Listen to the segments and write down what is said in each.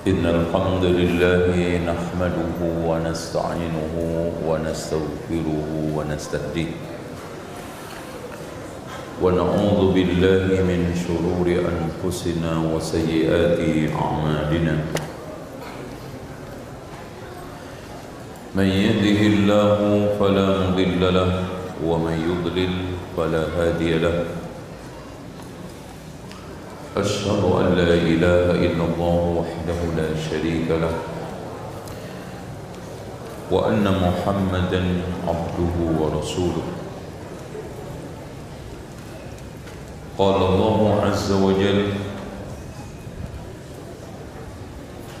إن الحمد لله نحمده ونستعينه ونستغفره ونستهديه ونعوذ بالله من شرور أنفسنا وسيئات أعمالنا من يهده الله فلا مضل له ومن يضلل فلا هادي له أشهد أن لا إله إلا الله وحده لا شريك له وأن محمدا عبده ورسوله قال الله عز وجل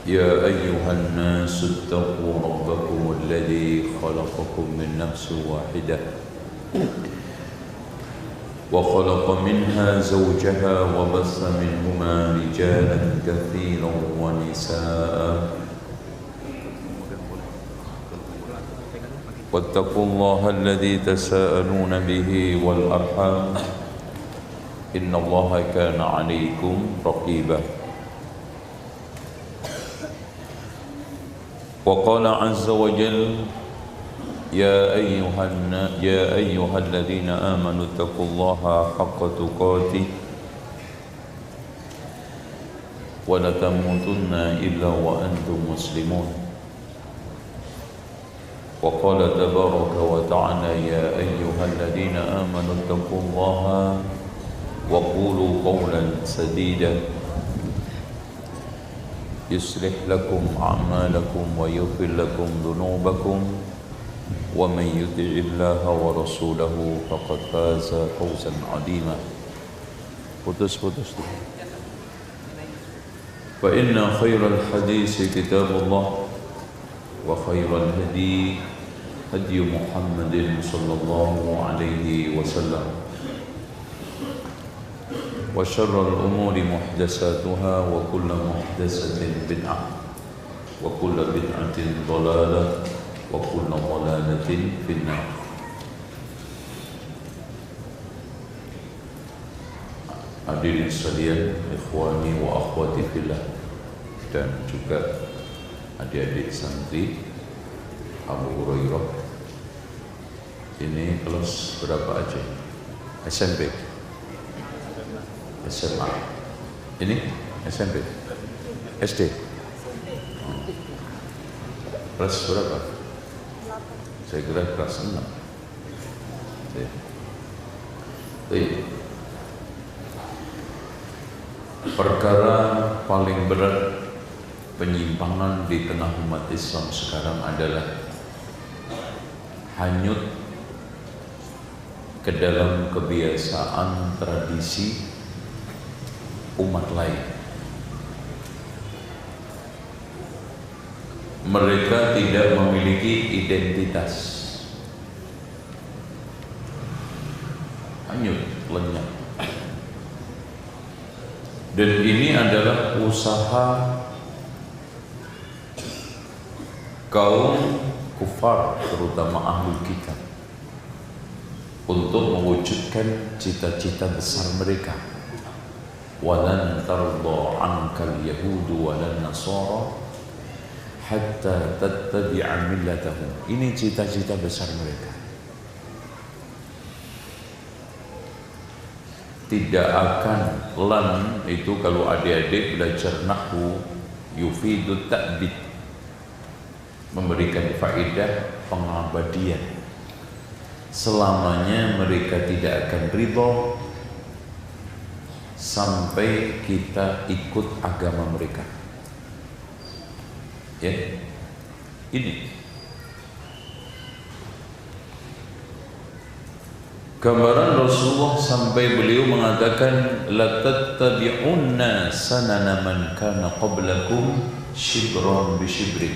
يا أيها الناس اتقوا ربكم الذي خلقكم من نفس واحدة وخلق منها زوجها وبث منهما رجالا كثيرا ونساء واتقوا الله الذي تساءلون به والأرحام إن الله كان عليكم رقيبا وقال عز وجل يا أيها الذين آمنوا اتقوا الله حق تقاته ولا تموتن إلا وأنتم مسلمون وقال تبارك وتعالى يا أيها الذين آمنوا اتقوا الله وقولوا قولا سديدا يصلح لكم أعمالكم ويغفر لكم ذنوبكم ومن يطع الله ورسوله فقد فاز فوزا عظيما فإن خير الحديث كتاب الله وخير الهدي هدي محمد صلى الله عليه وسلم وشر الأمور محدثاتها وكل محدثة بدعة وكل بدعة ضلالة وكل ضلالة في النار. Hadirin sekalian, ikhwani wa akhwati fillah, dan juga adik-adik santri Abu Hurairah. Ini kelas berapa aja? SMP, SMA. Ini SMP, SD. Kelas berapa? Saya kira kelas 6. Perkara paling berat penyimpangan di tengah umat Islam sekarang adalah hanyut ke dalam kebiasaan tradisi umat lain. Mereka tidak memiliki identitas, hanyut, lenyap. Dan ini adalah usaha kaum kufar, terutama ahlul kitab, untuk mewujudkan cita-cita besar mereka. Walan tardha 'ankal yahudu walan nasara hatta tattabi'a millatahum. Ini cita-cita besar mereka. Tidak akan, lan itu kalau adik-adik belajar nahwu yufidu ta'bid, memberikan faedah pengabadian. Selamanya mereka tidak akan ridho sampai kita ikut agama mereka. Ya, ini gambaran Rasulullah sampai beliau mengatakan la tattabi'unna sanana man kana qablakum shibran bi shibrin.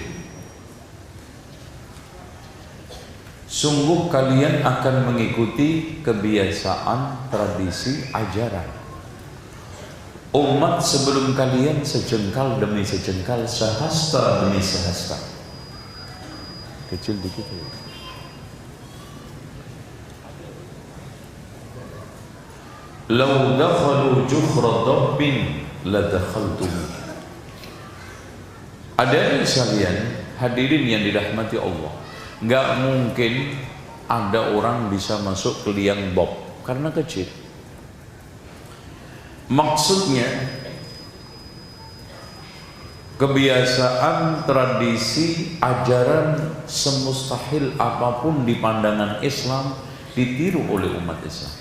Sungguh kalian akan mengikuti kebiasaan, tradisi, ajaran umat sebelum kalian, sejengkal demi sejengkal, sehasta demi sehasta. Kecil dikit ya. Lau dakhalu juhra dabbin la dakhaltum. Hadirin sekalian, hadirin yang dirahmati Allah, nggak mungkin ada orang bisa masuk ke liang bob karena kecil. Maksudnya kebiasaan, tradisi, ajaran semustahil apapun di pandangan Islam ditiru oleh umat Islam.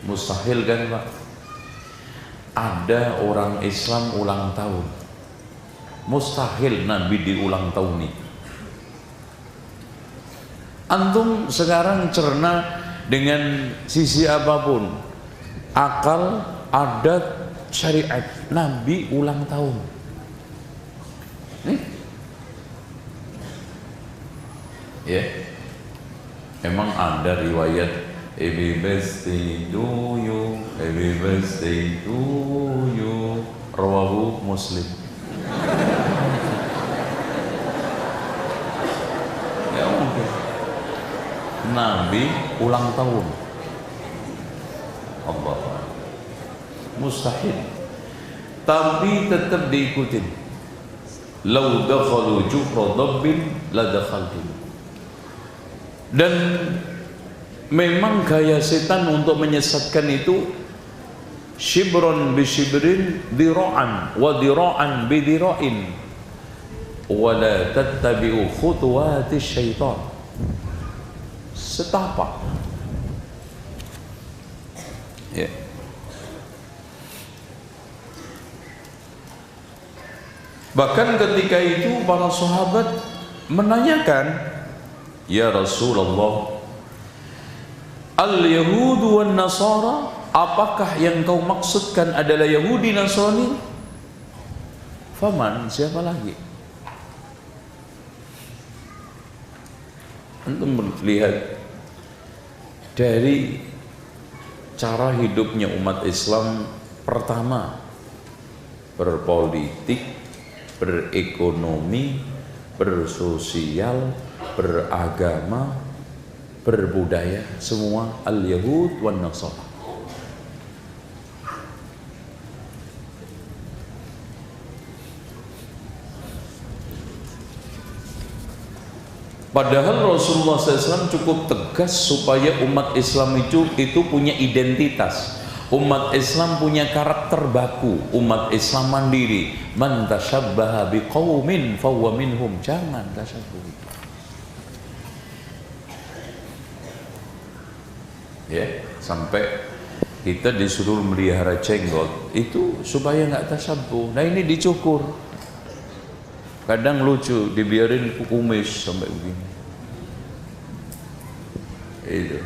Mustahil kan Pak? Ada orang Islam ulang tahun, mustahil Nabi diulang tahun nih. Antum sekarang cerna dengan sisi apapun, akal, adat, syariat, Nabi ulang tahun. Ya, emang ada riwayat happy birthday to you, happy birthday to you, rawahu Muslim. Ya mungkin Nabi ulang tahun, Allah, mustahil, tapi tetap diikutin. Lau dakhalu juhra dabbin la dakhaltum. Dan memang gaya setan untuk menyesatkan itu shibron bi shibrin, dira'an wa dira'an bi dira'in, wa la tattabi'u khutuwati syaitan. Setapak. Ya. Bahkan ketika itu para sahabat menanyakan, ya Rasulullah, al-Yahudu wan Nasara, apakah yang kau maksudkan adalah Yahudi Nasrani? Faman, siapa lagi? Antum melihat dari cara hidupnya umat Islam, pertama berpolitik, berekonomi, bersosial, beragama, berbudaya, semua al-Yahud wan Nasara. Padahal Rasulullah SAW cukup tegas supaya umat Islam itu punya identitas. Umat Islam punya karakter baku. Umat Islam mandiri. Man tashabbaha biqaumin fahuwa minhum. Jangan tashabbuh. Ya, sampai kita disuruh melihara jenggot itu supaya nggak tashabbuh. Nah ini dicukur. Kadang lucu, dibiarin kumis sampai begini. Itu.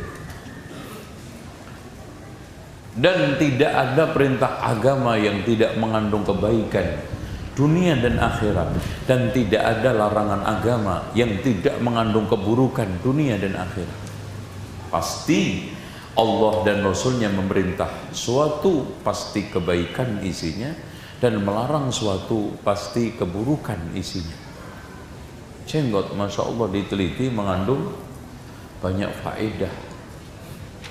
Dan tidak ada perintah agama yang tidak mengandung kebaikan dunia dan akhirat, dan tidak ada larangan agama yang tidak mengandung keburukan dunia dan akhirat. Pasti Allah dan Rasulnya memerintah suatu pasti kebaikan isinya, dan melarang suatu pasti keburukan isinya. Jenggot Masya Allah diteliti mengandung banyak faedah.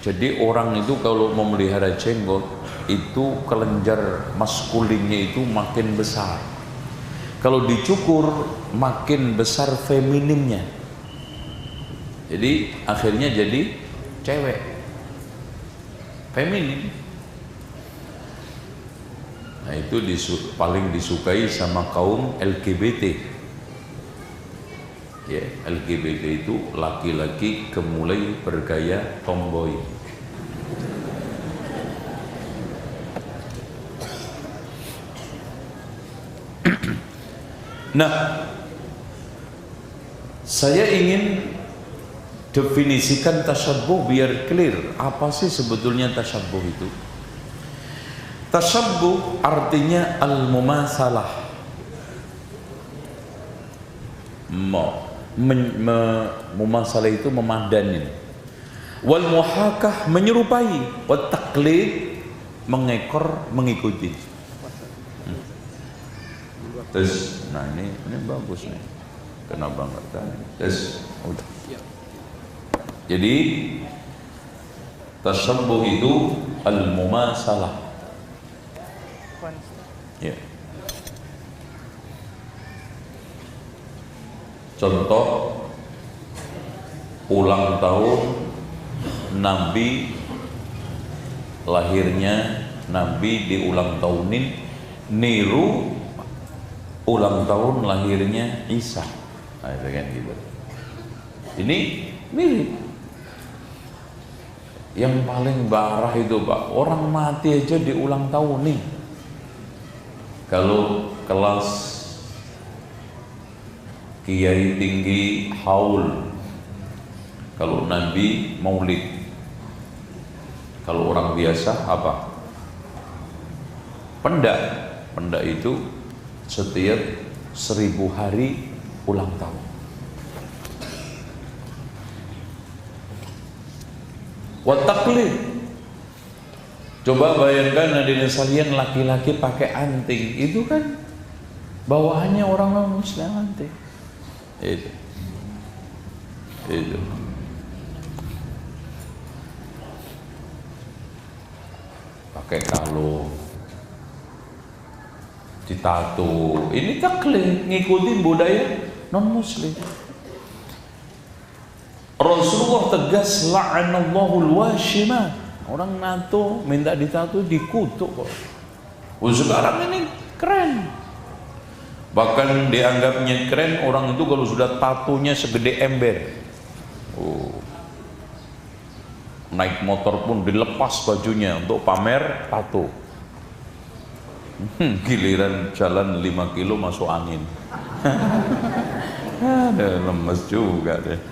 Jadi orang itu kalau memelihara jenggot itu kelenjar maskulinnya itu makin besar. Kalau dicukur makin besar femininnya. Jadi akhirnya jadi cewek feminin. Nah itu paling disukai sama kaum LGBT. Ya, LGBT itu laki-laki kemulai bergaya tomboy. Nah, saya ingin definisikan tasyabbuh biar clear. Apa sih sebetulnya tasyabbuh itu? Tasyabbuh artinya al-mumasalah, mumasalah itu memadanin, wal muhakah menyerupai, wat taklid mengekor mengikuti. Terus, nah ini bagus nih, kenapa nggak tahu? Terus, udah. Jadi tasyabbuh itu al-mumasalah. Ya. Contoh ulang tahun Nabi, lahirnya Nabi di ulang tahunin, niru ulang tahun lahirnya Isa. Nah, itu kan gitu. Ini mirip. Yang paling parah itu Pak, orang mati aja di ulang tahun nih. Kalau kelas kiai tinggi haul, kalau Nabi maulid, kalau orang biasa apa? Pendak. Pendak itu setiap 1000 hari ulang tahun. Wa taqlid. Coba bayangkan hadirin sekalian, laki-laki pakai anting, itu kan bawahannya orang non muslim anting. Itu. Pakai kalung, ditato, ini taklid, ngikutin budaya non muslim. Rasulullah tegas, la'anallahul washima. Orang nato minta ditato dikutuk kok. Sekarang ini keren. Bahkan dianggapnya keren orang itu kalau sudah tatonya segede ember. Naik motor pun dilepas bajunya untuk pamer tato. Giliran jalan 5 kilo masuk angin. Ada lemes juga deh.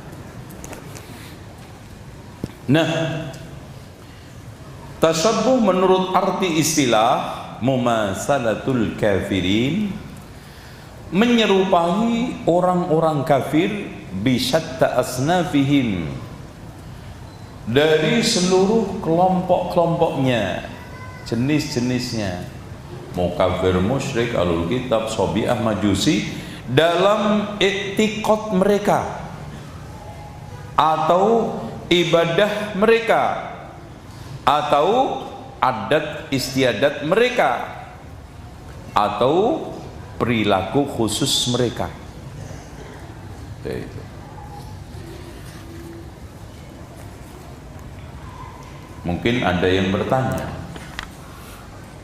Nah, tasabbuh menurut arti istilah mumasalatul kafirin, menyerupai orang-orang kafir bisyatta asnafihim, dari seluruh kelompok-kelompoknya, jenis-jenisnya, mau kafir, musyrik, ahlul kitab, sobiah, majusi, dalam i'tiqad mereka atau ibadah mereka atau adat istiadat mereka atau perilaku khusus mereka. Itu. Mungkin ada yang bertanya,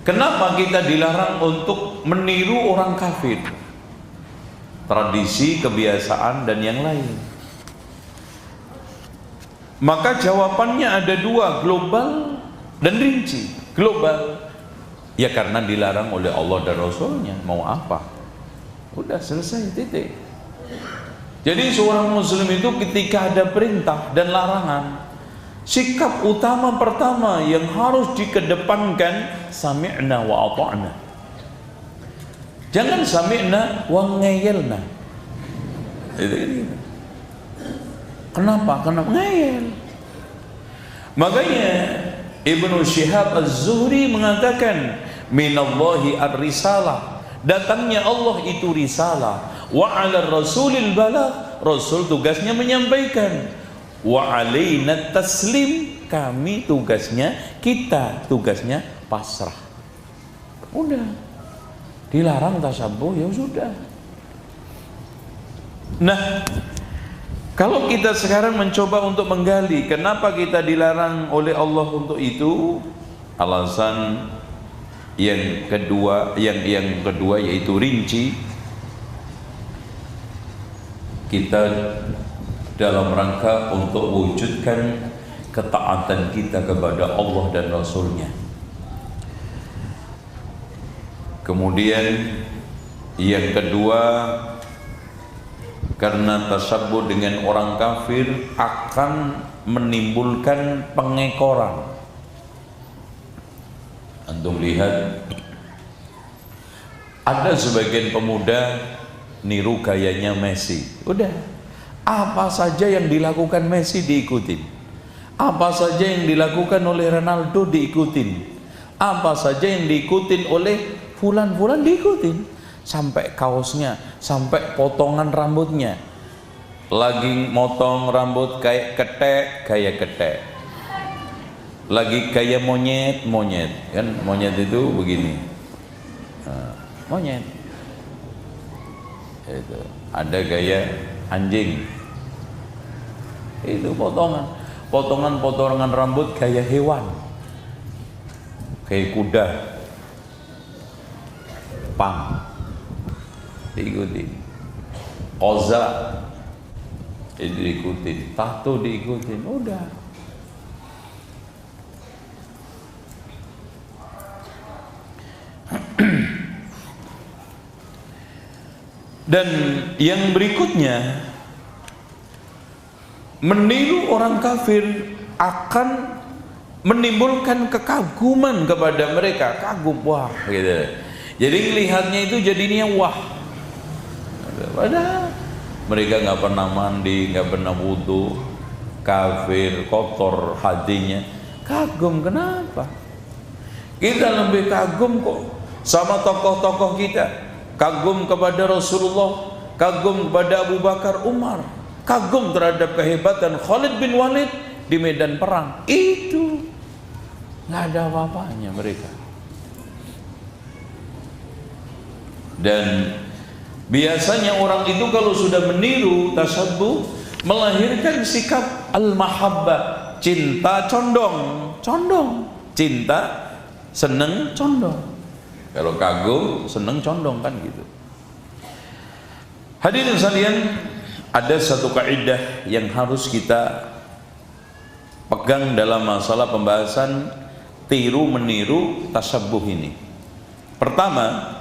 kenapa kita dilarang untuk meniru orang kafir, tradisi, kebiasaan, dan yang lain? Maka jawabannya ada dua, global dan rinci. Global, ya karena dilarang oleh Allah dan Rasulnya, mau apa? Udah selesai, titik. Jadi seorang muslim itu ketika ada perintah dan larangan, sikap utama pertama yang harus dikedepankan, sami'na wa ata'na. Jangan sami'na wa ngeyelna. Itu gitu. Kenapa? Karena ngeyel. Makanya Ibnu Syihab Az-Zuhri mengatakan, minallahi ar-risalah, datangnya Allah itu risalah, wa 'ala rasulil balagh, Rasul tugasnya menyampaikan, wa 'alaina taslim, kami tugasnya, kita tugasnya pasrah. Udah. Dilarang tasabbuh, ya sudah. Nah, kalau kita sekarang mencoba untuk menggali kenapa kita dilarang oleh Allah untuk itu, alasan yang kedua yaitu rinci, kita dalam rangka untuk wujudkan ketaatan kita kepada Allah dan Rasulnya. Kemudian yang kedua, karena tasabbuh dengan orang kafir akan menimbulkan pengekoran. Antum lihat, ada sebagian pemuda niru gayanya Messi. Udah, apa saja yang dilakukan Messi diikutin, apa saja yang dilakukan oleh Ronaldo diikutin, apa saja yang diikutin oleh fulan-fulan diikutin. Sampai kaosnya, sampai potongan rambutnya. Lagi motong rambut kayak ketek, gaya ketek. Lagi kayak monyet, kan monyet itu begini. Nah, monyet. Itu. Ada gaya anjing. Itu potongan rambut kayak hewan, kayak kuda, pang, diikuti, koza diikuti, tato diikuti, udah. Dan yang berikutnya, meniru orang kafir akan menimbulkan kekaguman kepada mereka, kagum, wah gitu. Jadi lihatnya itu jadinya wah. Padahal mereka nggak pernah mandi, nggak pernah wudu, kafir, kotor hatinya. Kagum kenapa? Kita lebih kagum kok sama tokoh-tokoh kita. Kagum kepada Rasulullah, kagum kepada Abu Bakar, Umar, kagum terhadap kehebatan Khalid bin Walid di medan perang. Itu nggak ada apa-apanya mereka. Dan biasanya orang itu kalau sudah meniru tasabbuh, melahirkan sikap al-mahabbah, cinta condong, cinta seneng condong. Kalau kagum seneng condong kan gitu. Hadirin sekalian, ada satu kaidah yang harus kita pegang dalam masalah pembahasan tiru meniru tasabbuh ini. Pertama,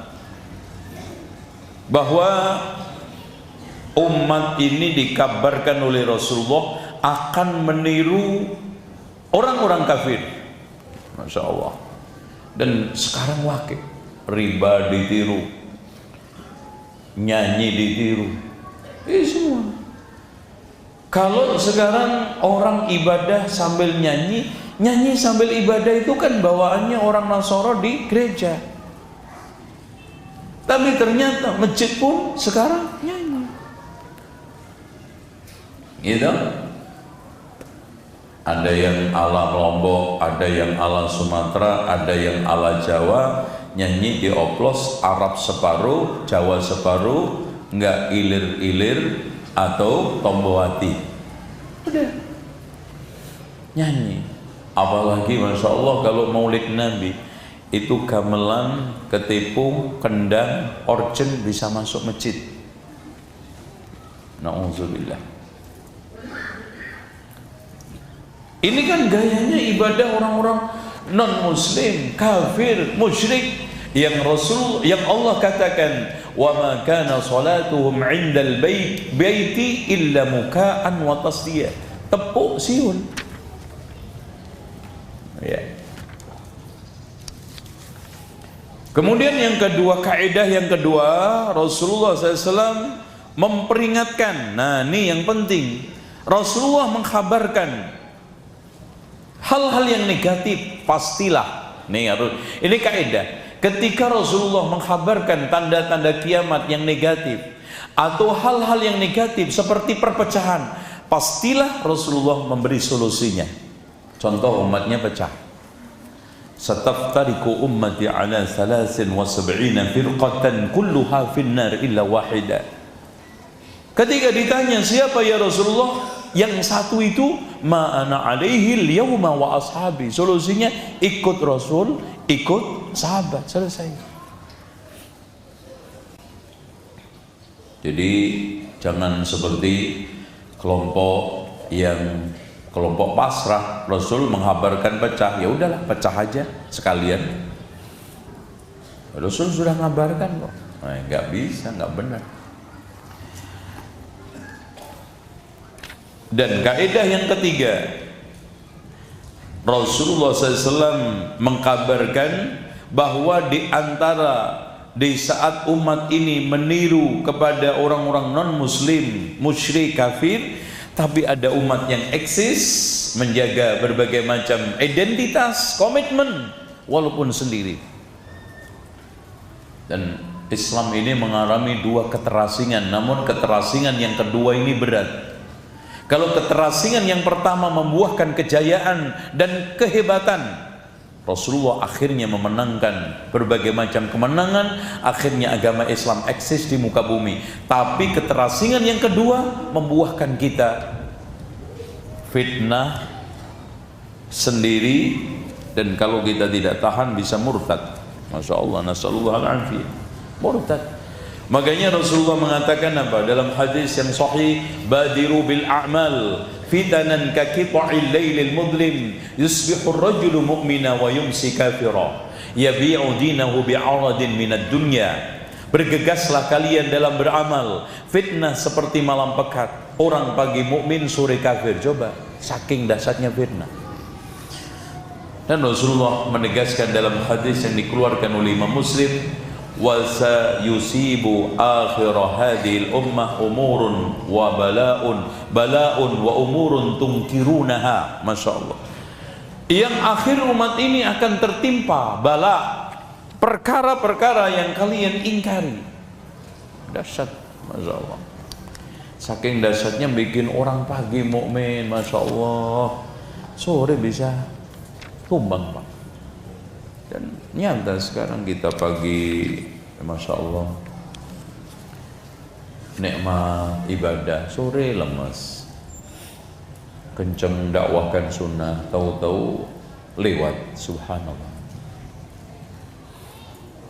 bahwa umat ini dikabarkan oleh Rasulullah akan meniru orang-orang kafir. Masya Allah. Dan sekarang wakil, riba ditiru, nyanyi ditiru, ini semua. Kalau sekarang orang ibadah sambil nyanyi, nyanyi sambil ibadah itu kan bawaannya orang Nasoro di gereja. Tapi ternyata masjid pun sekarang nyanyi. Gitu. Ada yang ala Lombok, ada yang ala Sumatera, ada yang ala Jawa, nyanyi dioplos, Arab separuh, Jawa separuh, enggak ilir-ilir atau tombowati. Udah nyanyi. Apalagi Masya Allah kalau maulid Nabi itu gamelan, ketipung, kendang, orjen bisa masuk masjid. Na'udzubillah. Ini kan gayanya ibadah orang-orang non-muslim, kafir, musyrik, yang Allah katakan, wa ma kana salatuhum 'indal baiti illa muka'an wa tasdiyah. Tepuk siun. Ya. Kemudian yang kedua, kaidah yang kedua, Rasulullah SAW memperingatkan. Nah, ini yang penting. Rasulullah mengkhabarkan hal-hal yang negatif pastilah. Ini kaidah. Ketika Rasulullah mengkhabarkan tanda-tanda kiamat yang negatif atau hal-hal yang negatif seperti perpecahan, pastilah Rasulullah memberi solusinya. Contoh, umatnya pecah. Sataftariqu ummati ala 73 firqatan kulluha finnar illa wahida. Ketika ditanya siapa ya Rasulullah, yang satu itu ma'ana alaihi al-yawma wa ashabi. Solusinya ikut Rasul, ikut sahabat, selesai. Jadi jangan seperti kelompok pasrah. Rasul menghabarkan pecah, ya udahlah pecah aja sekalian. Rasul sudah ngabarkan kok. Nah, nggak bisa, nggak benar. Dan kaidah yang ketiga, Rasulullah SAW mengkabarkan bahwa di saat umat ini meniru kepada orang-orang non-muslim, musyrik, kafir, tapi ada umat yang eksis, menjaga berbagai macam identitas, komitmen, walaupun sendiri. Dan Islam ini mengalami dua keterasingan, namun keterasingan yang kedua ini berat. Kalau keterasingan yang pertama membuahkan kejayaan dan kehebatan, Rasulullah akhirnya memenangkan berbagai macam kemenangan, akhirnya agama Islam eksis di muka bumi. Tapi keterasingan yang kedua membuahkan kita fitnah sendiri, dan kalau kita tidak tahan bisa murtad. Masya Allah, nasallallahu al-afiyah, murtad. Makanya Rasulullah mengatakan apa dalam hadis yang sahih, badiru bil a'mal fitanan ka qita'il lailil mudlim yusbihu ar-rajulu mu'mina wa yumsi kafira yabi'u dinahu bi'aradin minad dunya. Bergegaslah kalian dalam beramal, fitnah seperti malam pekat, orang pagi mukmin sore kafir. Coba, saking dahsyatnya fitnah. Dan Rasulullah menegaskan dalam hadis yang dikeluarkan oleh Imam Muslim, wa sayusibu akhir hadhil ummah umurun wa bala'un wa umurun tunkirunaha. Masya Allah, yang akhir umat ini akan tertimpa bala, perkara-perkara yang kalian ingkari. Dahsyat, Masya Allah. Saking dahsyatnya bikin orang pagi mukmin, Masya Allah, sore bisa tumbang, Pak. Dan nyata sekarang kita pagi, Masya Allah, nikmat ibadah, sore lemes, kenceng dakwahkan sunnah, tahu-tahu lewat, subhanallah.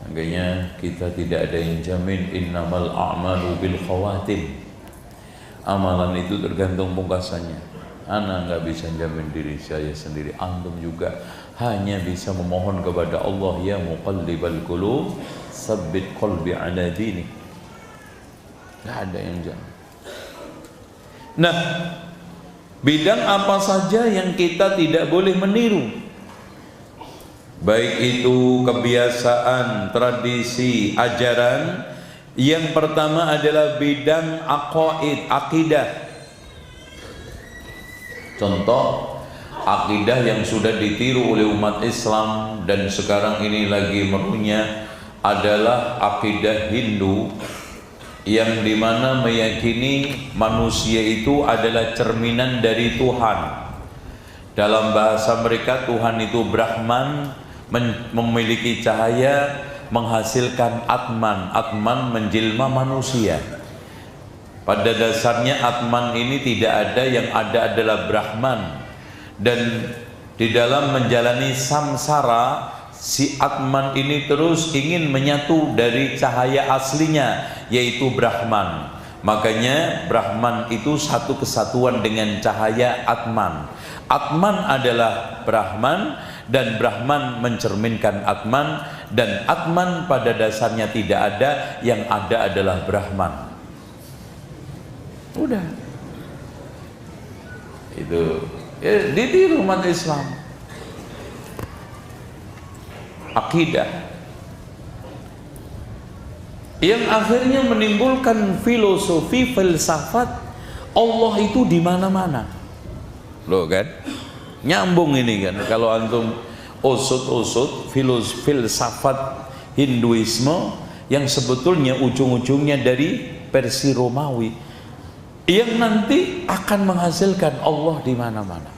Makanya kita tidak ada yang jamin, innamal a'malu bil khawatim. Amalan itu tergantung pungkasannya. Ana nggak bisa jamin diri saya sendiri, antum juga hanya bisa memohon kepada Allah, ya muqallibal qulub tsabbit qalbi ala dinik. Nggak ada yang jamin. Nah, bidang apa saja yang kita tidak boleh meniru, baik itu kebiasaan, tradisi, ajaran. Yang pertama adalah bidang aqaid, akidah. Contoh akidah yang sudah ditiru oleh umat Islam dan sekarang ini lagi merunya adalah akidah Hindu, yang dimana meyakini manusia itu adalah cerminan dari Tuhan. Dalam bahasa mereka, Tuhan itu Brahman, memiliki cahaya, menghasilkan Atman. Atman menjelma manusia. Pada dasarnya Atman ini tidak ada, yang ada adalah Brahman. Dan di dalam menjalani samsara, si Atman ini terus ingin menyatu dari cahaya aslinya, yaitu Brahman. Makanya Brahman itu satu kesatuan dengan cahaya Atman. Atman adalah Brahman, dan Brahman mencerminkan Atman, dan Atman pada dasarnya tidak ada, yang ada adalah Brahman. Udah, itu ya, ditiru umat Islam. Akidah yang akhirnya menimbulkan filosofi, filsafat Allah itu di mana-mana. Loh kan? Nyambung ini kan. Kalau antum usut-usut filsafat Hinduisme yang sebetulnya ujung-ujungnya dari Persia Romawi, yang nanti akan menghasilkan Allah di mana-mana.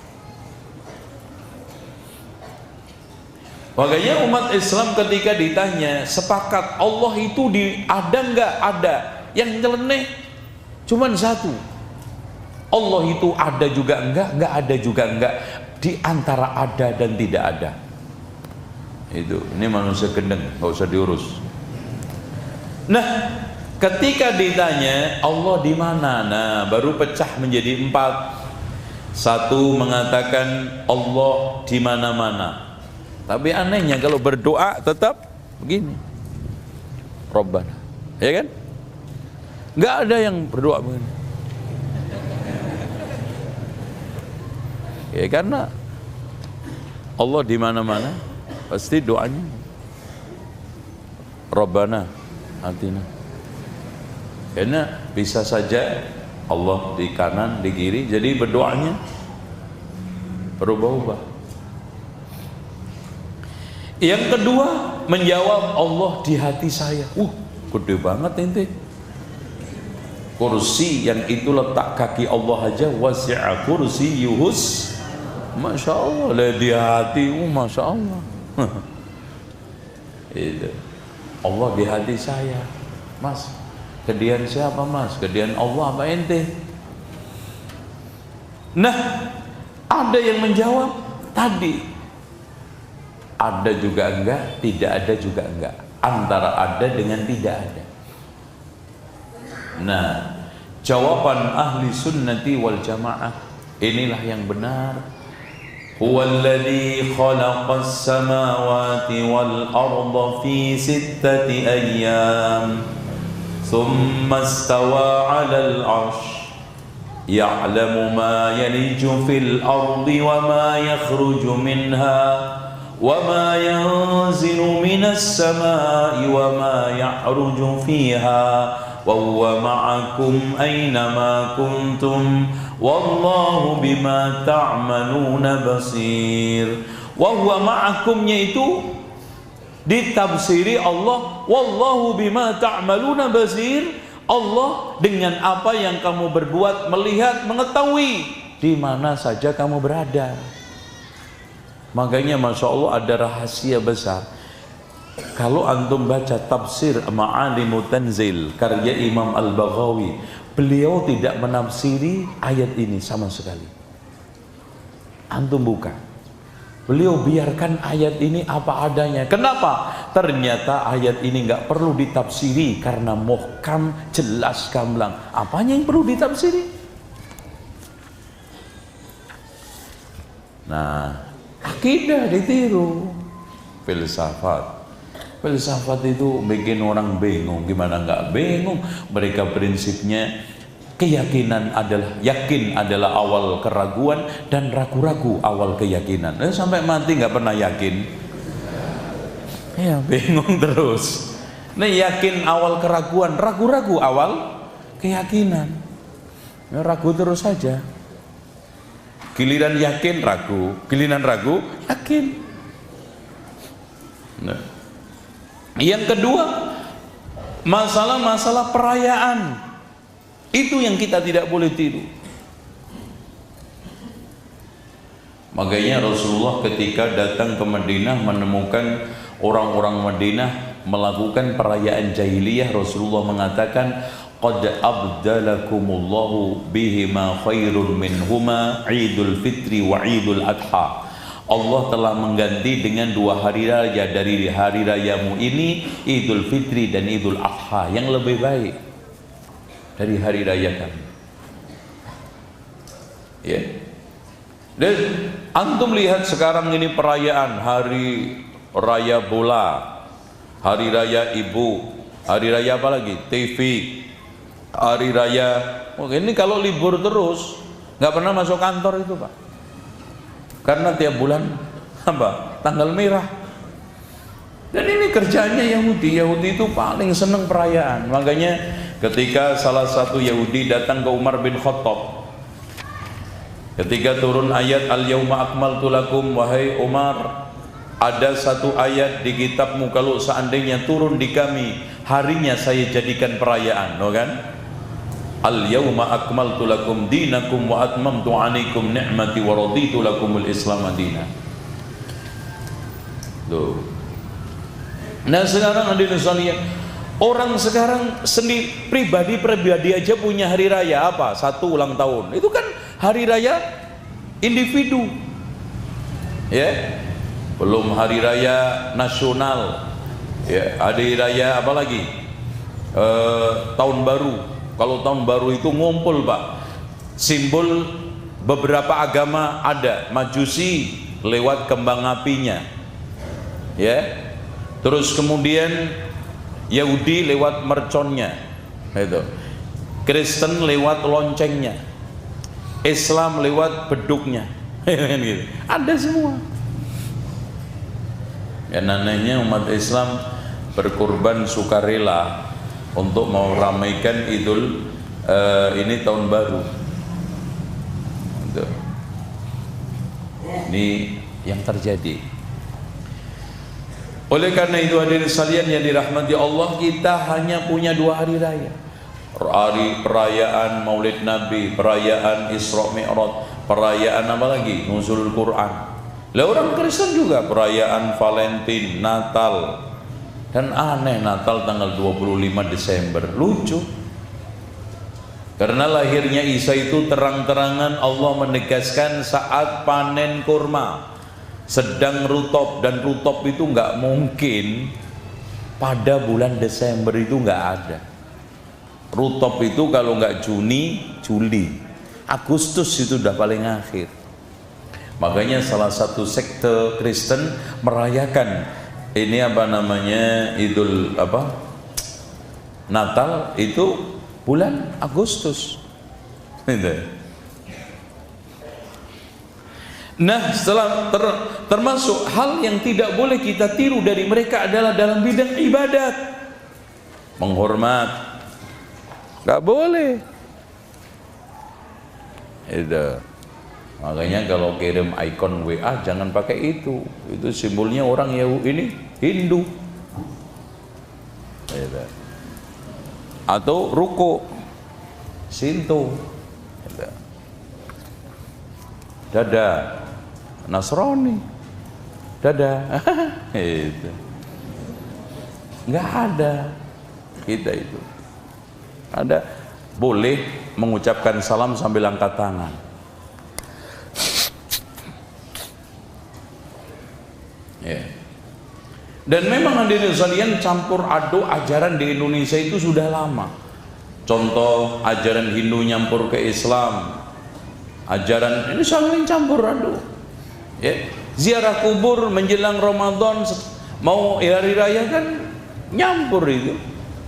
Makanya umat Islam ketika ditanya, sepakat Allah itu ada nggak? Ada. Yang nyeleneh cuman satu. Allah itu ada juga nggak ada juga enggak. Di antara ada dan tidak ada. Itu, ini manusia gendeng, nggak usah diurus. Nah, ketika ditanya Allah di mana, nah baru pecah menjadi 4. Satu mengatakan Allah di mana-mana. Tapi anehnya kalau berdoa tetap begini, Rabbana, ya kan? Nggak ada yang berdoa begini. Ya karena Allah di mana-mana, pasti doanya Rabbana atina. Karena bisa saja Allah di kanan, di kiri, jadi berdoanya berubah-ubah. Yang kedua, menjawab Allah di hati saya. Gede banget ente. Kursi yang itu letak kaki Allah aja, wasi'a kursi yuhus. Masya Allah, di hati, Masya Allah. Itu. Allah di hati saya. Mas, kedian siapa mas? Kedian Allah apa ente? Nah, ada yang menjawab tadi, ada juga enggak, tidak ada juga enggak, antara ada dengan tidak ada. Nah, jawaban ahli sunnati wal jamaah inilah yang benar. Huwallazi khalaqas samawati wal arda fi sittati ayyam thumma istawa 'alal 'arsy ya'lamu ma yaliju fil ardi wa ma yakhruju minha wa ma yanzilu minas samai wa ma ya'ruju fiha wa huwa ma'akum aynama kuntum wallahu bima ta'maluna basir. Wa huwa ma'akumnya itu ditafsiri Allah wallahu bima ta'maluna basir. Allah dengan apa yang kamu berbuat melihat, mengetahui di mana saja kamu berada. Makanya Masya Allah ada rahasia besar. Kalau antum baca tafsir Ma'alimut Tanzil karya Imam Al-Baghawi, beliau tidak menafsiri ayat ini sama sekali. Antum buka, beliau biarkan ayat ini apa adanya. Kenapa? Ternyata ayat ini nggak perlu ditafsiri karena muhkam, jelas, gamblang. Apanya yang perlu ditafsiri? Nah, akidah ditiru, filsafat itu bikin orang bingung. Gimana nggak bingung? Mereka prinsipnya keyakinan adalah, yakin adalah awal keraguan dan ragu-ragu awal keyakinan. Sampai mati nggak pernah yakin. Ya bingung terus. Nah, yakin awal keraguan, ragu-ragu awal keyakinan. Ya, ragu terus saja. Giliran yakin ragu, giliran ragu yakin. Nah, yang kedua, masalah-masalah perayaan. Itu yang kita tidak boleh tiru. Makanya Rasulullah ketika datang ke Madinah menemukan orang-orang Madinah melakukan perayaan jahiliyah, Rasulullah mengatakan, qad abdalakumullahu bihima khairun minhuma Idul Fitri wa Idul Adha. Allah telah mengganti dengan dua hari raya dari hari rayamu ini, Idul Fitri dan Idul Adha, yang lebih baik dari hari raya kami. Ya. Dan antum lihat sekarang ini perayaan hari raya bola, hari raya ibu, hari raya apa lagi? TV, hari raya. Oh, ini kalau libur terus nggak pernah masuk kantor itu Pak, karena tiap bulan apa? Tanggal merah. Dan ini kerjanya Yahudi. Yahudi itu paling seneng perayaan. Makanya ketika salah satu Yahudi datang ke Umar bin Khattab, ketika turun ayat Al-Yawma Akmaltu Lakum, wahai Umar, ada satu ayat di kitabmu, kalau seandainya turun di kami, harinya saya jadikan perayaan, no kan? Al-Yawma Akmaltu Lakum Dinakum wa Atmamtu Alaikum Ni'mati wa Raditu Lakumul Islam Madinah. Tuh. Nah sekarang ada sekalian, orang sekarang sendiri pribadi aja punya hari raya apa? Satu ulang tahun. Itu kan hari raya individu. Ya. Belum hari raya nasional. Ya, hari raya apa lagi? Tahun baru. Kalau tahun baru itu ngumpul, Pak. Simbol beberapa agama ada, Majusi lewat kembang apinya. Ya. Terus kemudian Yahudi lewat merconnya, itu. Kristen lewat loncengnya, Islam lewat beduknya, ada semua. Ya, namanya umat Islam berkorban sukarela untuk meramaikan Idul ini tahun baru. Ini yang terjadi. Oleh karena itu hadirin sekalian yang dirahmati Allah, kita hanya punya dua hari raya. Hari perayaan Maulid Nabi, perayaan Isra Mi'raj, perayaan apa lagi? Nuzul Quran. Lah orang Kristen juga perayaan Valentine, Natal. Dan aneh Natal tanggal 25 Desember, lucu. Karena lahirnya Isa itu terang-terangan Allah menegaskan saat panen kurma, sedang rutop, dan rutop itu nggak mungkin pada bulan Desember, itu nggak ada. Rutop itu kalau nggak Juni, Juli, Agustus itu udah paling akhir. Makanya salah satu sekte Kristen merayakan ini apa namanya, Idul apa, Natal itu bulan Agustus. Nah, setelah termasuk hal yang tidak boleh kita tiru dari mereka adalah dalam bidang ibadat, menghormat, nggak boleh. Itu makanya kalau kirim ikon WA jangan pakai itu simbolnya orang Yahudi, ini Hindu. Itu. Atau ruko Sinto, dada Nasrani, dada itu nggak ada. Kita itu ada boleh mengucapkan salam sambil angkat tangan. Ya. Dan memang hadirin sekalian, campur aduk ajaran di Indonesia itu sudah lama. Contoh ajaran Hindu nyampur ke Islam, ajaran ini saling campur aduk. Ya. Ziarah kubur menjelang Ramadan, mau hari raya kan nyampur itu.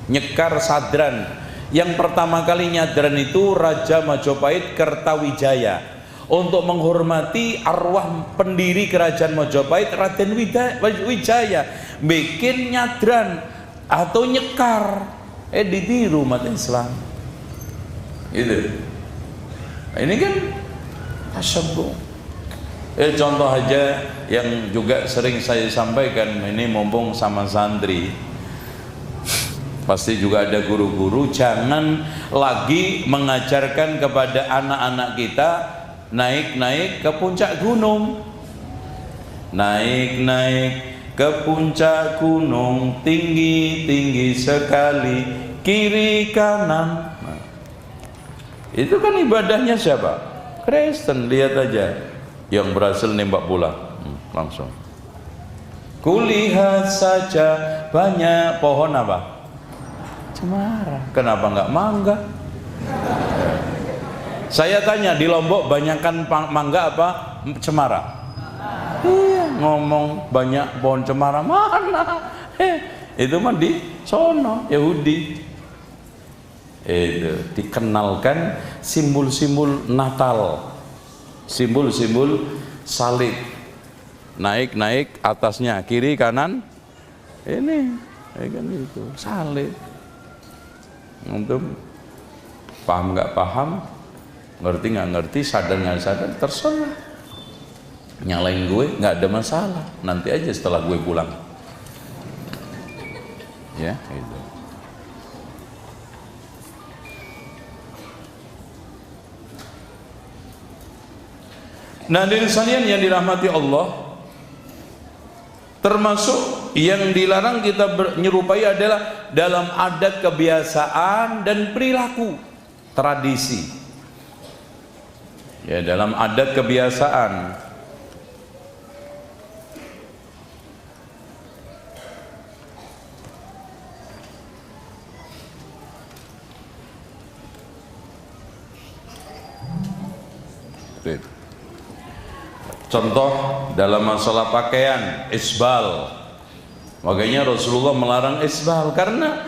Nyekar sadran. Yang pertama kali nyadran itu Raja Majapahit Kertawijaya. Untuk menghormati arwah pendiri kerajaan Majapahit, Raden Wijaya, bikin nyadran atau nyekar, ditiru umat Islam. Gitu. Nah, ini kan tasyabbuh. Contoh aja yang juga sering saya sampaikan, ini mumpung sama santri, pasti juga ada guru-guru, jangan lagi mengajarkan kepada anak-anak kita naik-naik ke puncak gunung, naik-naik ke puncak gunung, tinggi-tinggi sekali, kiri kanan. Nah, itu kan ibadahnya siapa? Kristen. Lihat aja yang berhasil nembak bola, langsung. Kulihat saja banyak pohon apa? Cemara. Kenapa nggak mangga? Saya tanya, di Lombok banyakkan mangga apa cemara? Iya, ngomong banyak pohon cemara mana? Itu mah di sono Yahudi. Itu dikenalkan simbol-simbol Natal, simbol-simbol salib, naik-naik atasnya kiri kanan, ini kan itu salib. Untuk paham nggak paham, ngerti nggak ngerti, sadar nggak sadar, terserah. Nyalain gue nggak ada masalah, nanti aja setelah gue pulang. Ya, itu. Nah, hadirin sekalian yang dirahmati Allah, termasuk yang dilarang kita menyerupai adalah dalam adat, kebiasaan dan perilaku, tradisi. Ya, dalam adat kebiasaan. Contoh dalam masalah pakaian, isbal. Makanya Rasulullah melarang isbal, karena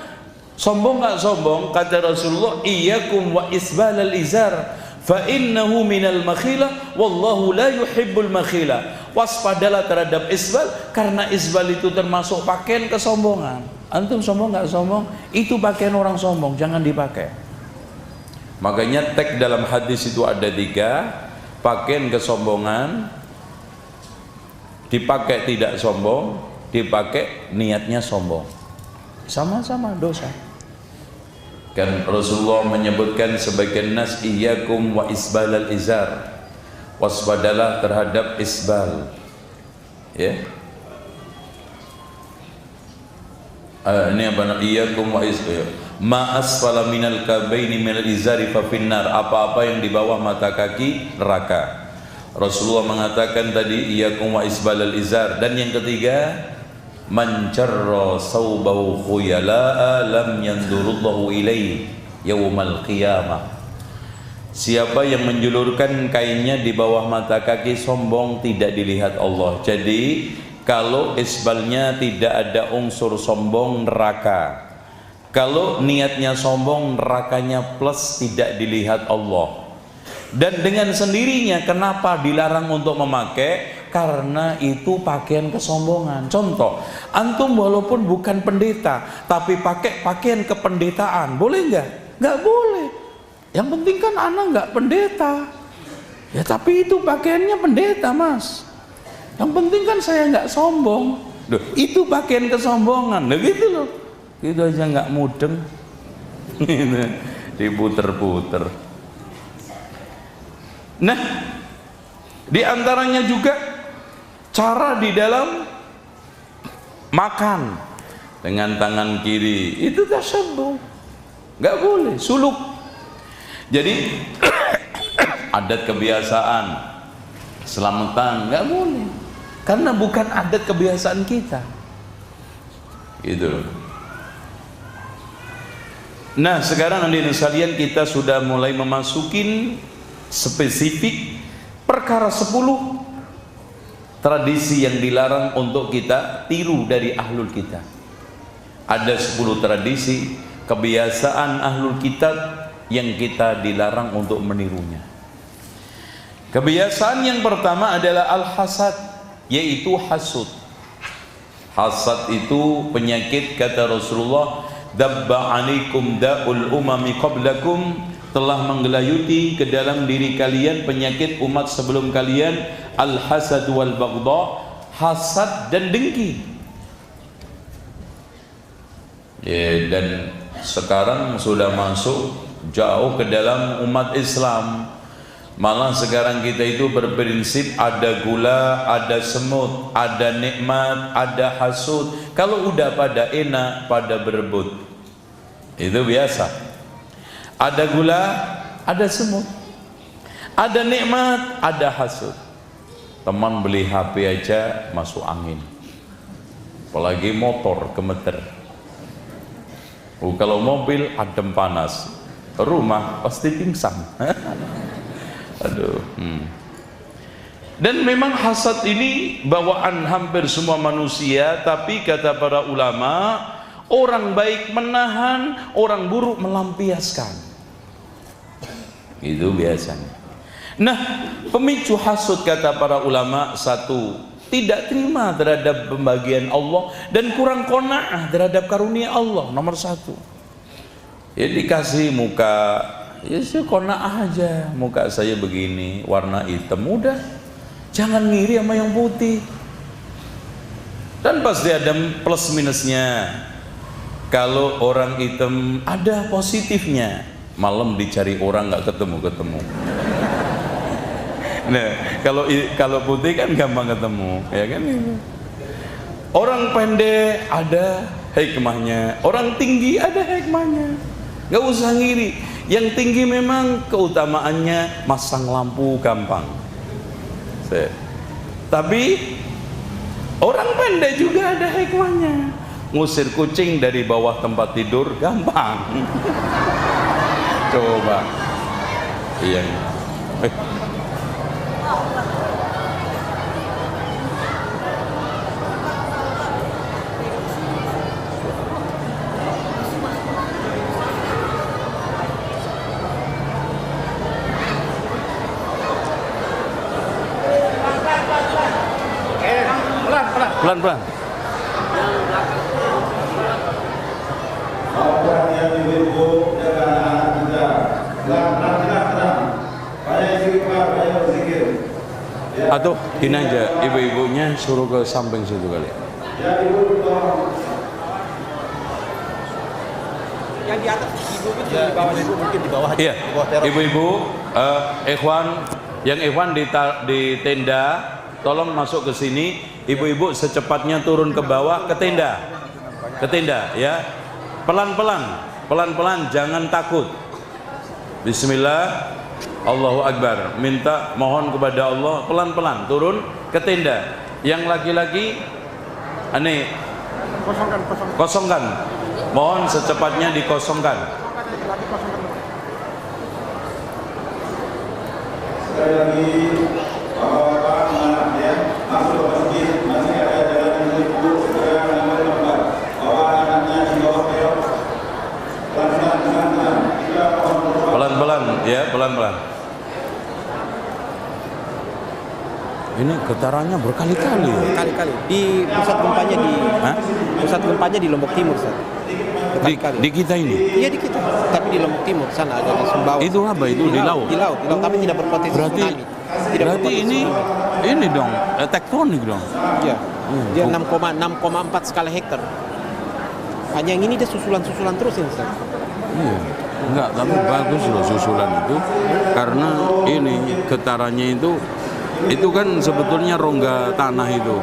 sombong nggak sombong, kata Rasulullah, iyyakum wa isbalal izar fa innahu minal makhila wallahu la yuhibbul makhila. Waspadalah terhadap isbal, karena isbal itu termasuk pakaian kesombongan. Antum sombong nggak sombong, itu pakaian orang sombong, jangan dipakai. Makanya teks dalam hadis itu ada 3, pakaian kesombongan, dipakai tidak sombong, dipakai niatnya sombong, sama-sama dosa. Kan Rasulullah menyebutkan sebagian nas, iyyakum wa isbalal izar, waspadalah terhadap isbal, Ya. Ini apa? Iyyakum wa ma asfala minal kabaini minal izari fa finnar. Apa-apa yang di bawah mata kaki neraka. Rasulullah mengatakan tadi iyyakum wa isbalal izar. Dan yang ketiga, man jarra saubahu khuyala'a lam yandurullahu ilaihi yaumal qiyamah. Siapa yang menjulurkan kainnya di bawah mata kaki sombong, tidak dilihat Allah. Jadi kalau isbalnya tidak ada unsur sombong, neraka. Kalau niatnya sombong, nerakanya plus, tidak dilihat Allah. Dan dengan sendirinya kenapa dilarang untuk memakai? Karena itu pakaian kesombongan. Contoh, antum walaupun bukan pendeta tapi pakai pakaian kependetaan, boleh nggak? Nggak boleh. Yang penting kan anak nggak pendeta. Ya tapi itu pakaiannya pendeta, Mas. Yang penting kan saya nggak sombong. Loh, itu pakaian kesombongan. Loh, gitu loh. Itu aja nggak mudeng. Diputer-puter. Nah, di antaranya juga cara di dalam makan dengan tangan kiri itu tasyabbuh. Nggak boleh, suluk. Jadi adat kebiasaan selamatan nggak boleh. Karena bukan adat kebiasaan kita. Gitu. Nah, sekarang hadirin sekalian, kita sudah mulai memasukin spesifik perkara 10 tradisi yang dilarang untuk kita tiru dari ahlul kitab. Ada 10 tradisi kebiasaan ahlul kitab yang kita dilarang untuk menirunya. Kebiasaan yang pertama adalah al-hasad, yaitu hasud. Hasad itu penyakit, kata Rasulullah, dabba alaikum da'ul umami qablakum, telah menggelayuti ke dalam diri kalian penyakit umat sebelum kalian, al-hasad wal baghdha, hasad dan dengki. Ya, dan sekarang sudah masuk jauh ke dalam umat Islam. Malah sekarang kita itu berprinsip ada gula, ada semut, ada nikmat, ada hasud. Kalau udah pada enak, pada berebut. Itu biasa. Ada gula, ada semut. Ada nikmat, ada hasud. Teman beli HP aja masuk angin. Apalagi motor gemeter. Kalau mobil adem panas. Rumah pasti pingsan. Aduh. Dan memang hasad ini bawaan hampir semua manusia, tapi kata para ulama, orang baik menahan, orang buruk melampiaskan. Itu biasanya. Nah, pemicu hasud kata para ulama, satu, tidak terima terhadap pembagian Allah dan kurang qanaah terhadap karunia Allah, nomor satu. Ya dikasih muka, ya sih qanaah aja, muka saya begini, warna hitam, udah, jangan ngiri sama yang putih. Dan pasti ada plus minusnya. Kalau orang hitam ada positifnya, malam dicari orang nggak ketemu. Nah, kalau putih kan gampang ketemu, ya kan itu. Orang pendek ada hikmahnya, orang tinggi ada hikmahnya. Nggak usah ngiri. Yang tinggi memang keutamaannya masang lampu gampang. Tapi orang pendek juga ada hikmahnya. Ngusir kucing dari bawah tempat tidur gampang. Coba. Iya. Pelan-pelan. Atau gini aja, ibu-ibunya suruh ke samping situ kali. Yang di atas ibu itu di bawah, ibu mungkin di bawah. Iya, ibu-ibu, ikhwan, yang ikhwan di tenda tolong masuk ke sini. Ibu-ibu secepatnya turun ke bawah ke tenda. Ke tenda ya. Pelan-pelan, jangan takut. Bismillah, Allahu Akbar. Mohon kepada Allah, pelan-pelan turun ke tenda. Yang laki-laki aneh kosongkan. Mohon secepatnya dikosongkan. Sekali lagi, bapak-bapak, anak ya, masuk ke masjid, masih ada jalan yang ibu, segera mengambil tempat. Bawa anaknya di bawah belok. Pelan-pelan ya, pelan-pelan. Ini getarannya berkali-kali. Berkali-kali. Di pusat gempanya di Lombok Timur, Ustaz. Di kita ini. Iya di kita, tapi di Lombok Timur sana ada di Sumbawa. Itu apa itu di laut? Di laut, tapi tidak berpotensi tsunami. Berarti ini dong tektonik dong. Iya. Dia 6,4 skala hektar. Hanya yang ini dia susulan-susulan terus ini, Ustaz. Iya. Enggak, tapi bagus loh susulan itu karena ini getarannya itu kan sebetulnya rongga tanah itu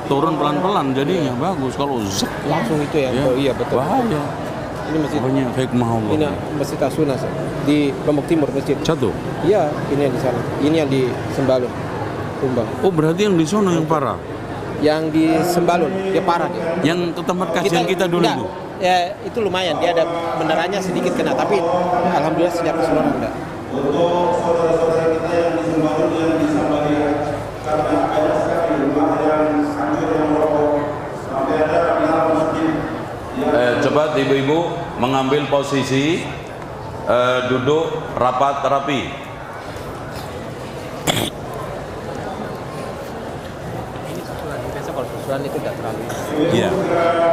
turun pelan-pelan jadinya bagus. Kalau langsung itu ya, oh, iya betul. Bahaya. Ini masjid banyak hikmah Allah. Ini Masjid Asuna di Lombok Timur masjid. Satu. Iya, ini yang di sana. Ini yang di Sembalun, Tumbang. Oh berarti yang di sana yang parah. Yang di Sembalun dia parah dia. Yang ke tempat kajian kita dulu itu. Ya itu lumayan, dia ada benderanya sedikit kena, tapi alhamdulillah secara keseluruhan enggak. Untuk saudara-saudara kita yang di Sembalun yang di Sambalia, karena banyak sekali rumah yang hancur yang roboh, sampai ada ratusan masjid. Cepat ibu-ibu mengambil posisi, duduk rapi. Itu tidak terlalu. Iya.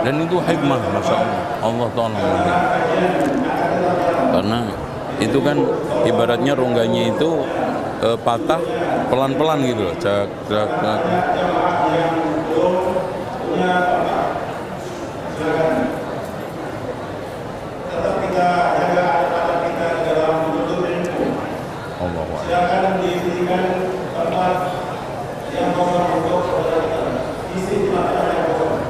Dan itu hikmah, masya Allah Taala. Karena itu kan ibaratnya rongganya itu patah pelan-pelan gitu loh. Cak. Jangan diberikan tempat yang kosong untuk isi tempat yang kosong.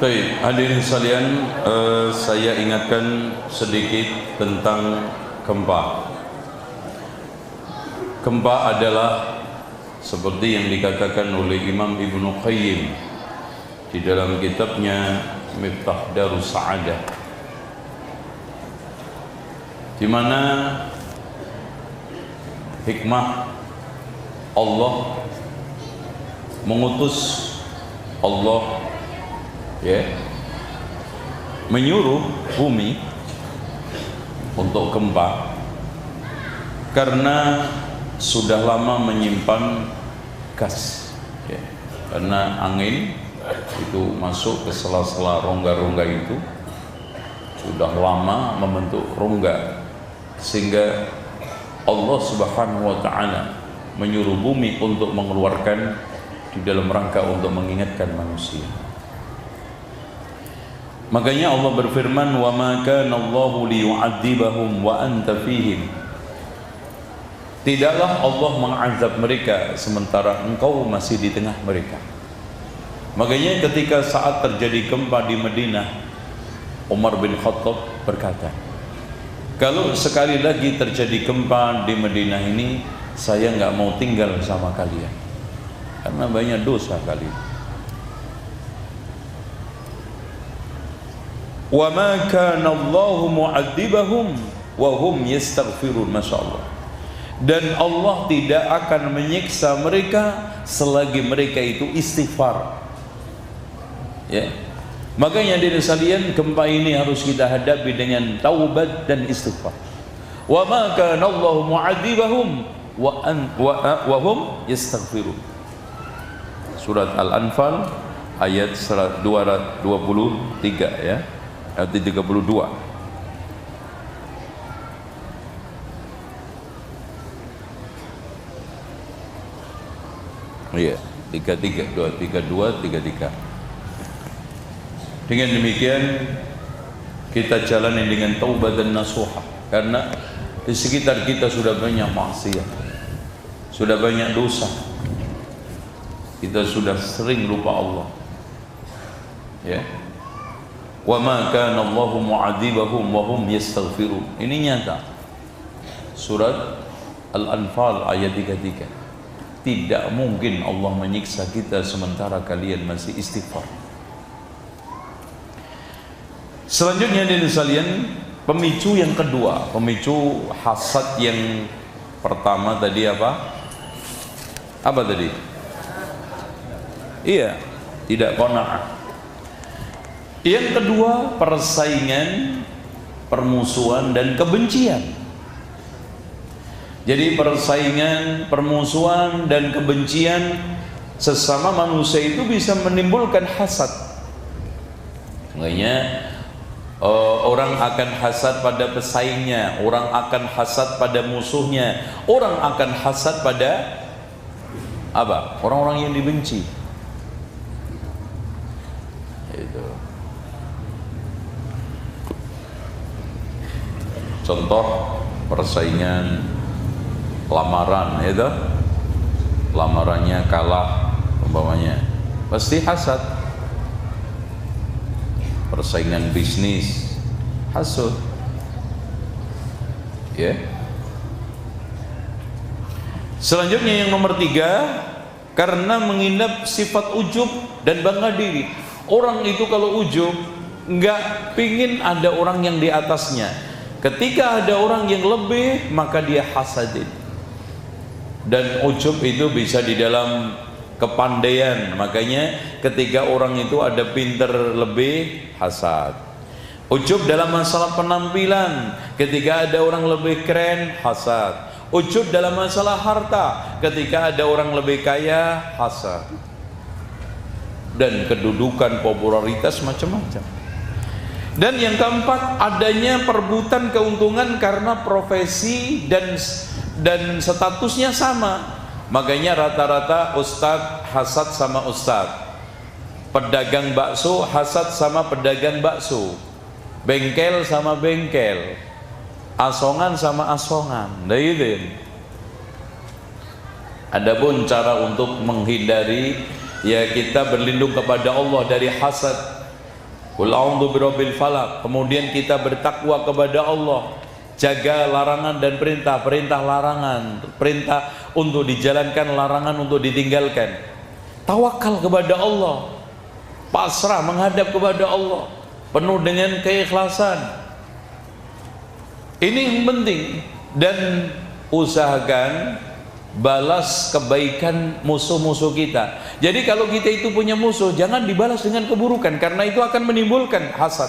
Baik, hadirin sekalian, saya ingatkan sedikit tentang gempa. Gempa adalah seperti yang dikatakan oleh Imam Ibnu Qayyim di dalam kitabnya Miftah Darus Sa'adah, di mana hikmah Allah mengutus Allah menyuruh bumi untuk gempa karena sudah lama menyimpan gas, karena angin itu masuk ke sela-sela rongga-rongga itu, sudah lama membentuk rongga, sehingga Allah Subhanahu wa Ta'ala menyuruh bumi untuk mengeluarkan di dalam rangka untuk mengingatkan manusia. Makanya Allah berfirman, wa ma kana Allahu liyu'adzibahum wa anta fihim. Tidaklah Allah mengazab mereka sementara engkau masih di tengah mereka. Makanya ketika saat terjadi gempa di Madinah, Umar bin Khattab berkata, kalau sekali lagi terjadi gempa di Madinah ini, saya nggak mau tinggal sama kalian karena banyak dosa kalian. Wa ma kana Allahu mu'adzibahum wa hum yastaghfirun. Masyaallah. Dan Allah tidak akan menyiksa mereka selagi mereka itu istighfar. Ya. Makanya dari sekalian, gempa ini harus kita hadapi dengan taubat dan istighfar. Wa ma kana Allahu mu'adzibahum wa hum yastaghfirun. Surat Al-Anfal ayat 223 ya. Ayat 32. Iya, 33. Dengan demikian kita jalani dengan taubat dan nasuha, karena di sekitar kita sudah banyak maksiat, sudah banyak dosa, kita sudah sering lupa Allah. Ya. Wa ma kana Allahu mu'adzibahum wa hum yastaghfirun. Ini nyata. Surat Al-Anfal ayat 33. Tidak mungkin Allah menyiksa kita sementara kalian masih istighfar. Selanjutnya dari sekalian, pemicu yang kedua, pemicu hasad yang pertama tadi apa? Apa tadi? Iya, tidak qanaah. Yang kedua, persaingan, permusuhan dan kebencian. Jadi persaingan, permusuhan dan kebencian sesama manusia itu bisa menimbulkan hasad. Makanya orang akan hasad pada pesaingnya, orang akan hasad pada musuhnya, orang akan hasad pada apa? Orang-orang yang dibenci. Itu. Contoh persaingan lamaran, itu lamarannya kalah umpamanya, pasti hasad. Persaingan bisnis, hasud, ya. Selanjutnya yang nomor 3, karena mengindap sifat ujub dan bangga diri. Orang itu kalau ujub nggak pingin ada orang yang di atasnya. Ketika ada orang yang lebih, maka dia hasadin. Dan ujub itu bisa di dalam kepandaian. Makanya ketika orang itu ada pinter lebih, hasad. Ujub dalam masalah penampilan, ketika ada orang lebih keren, hasad. Ujub dalam masalah harta, ketika ada orang lebih kaya, hasad. Dan kedudukan, popularitas, macam-macam. Dan yang keempat, adanya perebutan keuntungan karena profesi dan statusnya sama. Makanya rata-rata ustadz hasad sama ustadz, pedagang bakso hasad sama pedagang bakso, bengkel sama bengkel, asongan sama asongan. Adapun cara untuk menghindari, ya kita berlindung kepada Allah dari hasad. Qul a'udzu birabbil falaq. Kemudian kita bertakwa kepada Allah, jaga larangan dan perintah, perintah larangan, perintah untuk dijalankan, larangan untuk ditinggalkan. Tawakal kepada Allah, pasrah menghadap kepada Allah, penuh dengan keikhlasan. Ini yang penting. Dan usahakan balas kebaikan musuh-musuh kita. Jadi kalau kita itu punya musuh, jangan dibalas dengan keburukan, karena itu akan menimbulkan hasad.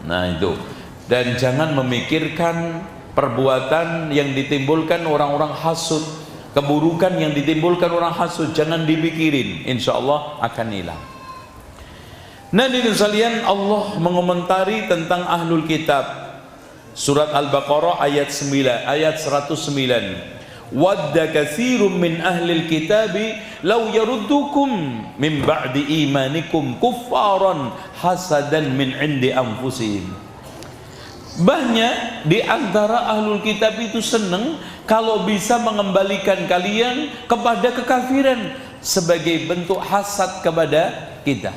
Nah itu. Dan jangan memikirkan perbuatan yang ditimbulkan orang-orang hasud, keburukan yang ditimbulkan orang hasud, jangan dipikirin, insya Allah akan hilang. Nah ini sekalian, Allah mengomentari tentang ahlul kitab. Surat Al-Baqarah ayat 9, ayat 109. Wadda katsirun min ahlil kitabi law yaruddukum min ba'di imanikum kuffaran hasadan min indi anfusihim. Banyak di antara ahlul kitab itu senang kalau bisa mengembalikan kalian kepada kekafiran sebagai bentuk hasad kepada kita.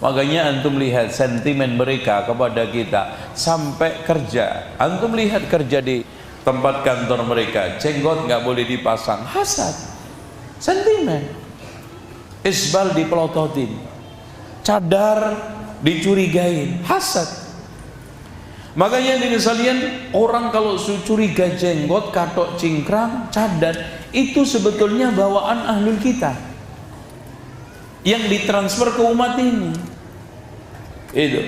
Makanya antum lihat sentimen mereka kepada kita sampai kerja. Antum lihat kerja di tempat kantor mereka, jenggot nggak boleh dipasang, hasad, sentimen. Isbal dipelototin, cadar dicurigain, hasad. Makanya di sekalian, orang kalau curiga jenggot, katok cingkrang, cadar, itu sebetulnya bawaan ahlul kita yang ditransfer ke umat ini. Itu.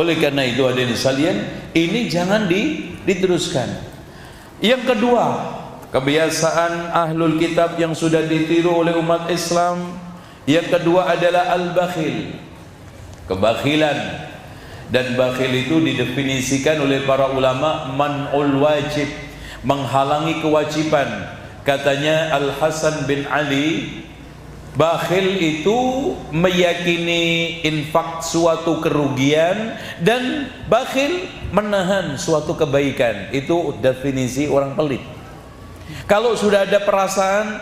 Oleh karena itu hadirin sekalian, ini jangan diteruskan. Yang kedua, kebiasaan ahlul kitab yang sudah ditiru oleh umat Islam. Yang kedua adalah al-bakhil, kebakhilan. Dan bakhil itu didefinisikan oleh para ulama man'ul wajib, menghalangi kewajiban. Katanya Al-Hasan bin Ali, bakhil itu meyakini infak suatu kerugian, dan bakhil menahan suatu kebaikan. Itu definisi orang pelit. Kalau sudah ada perasaan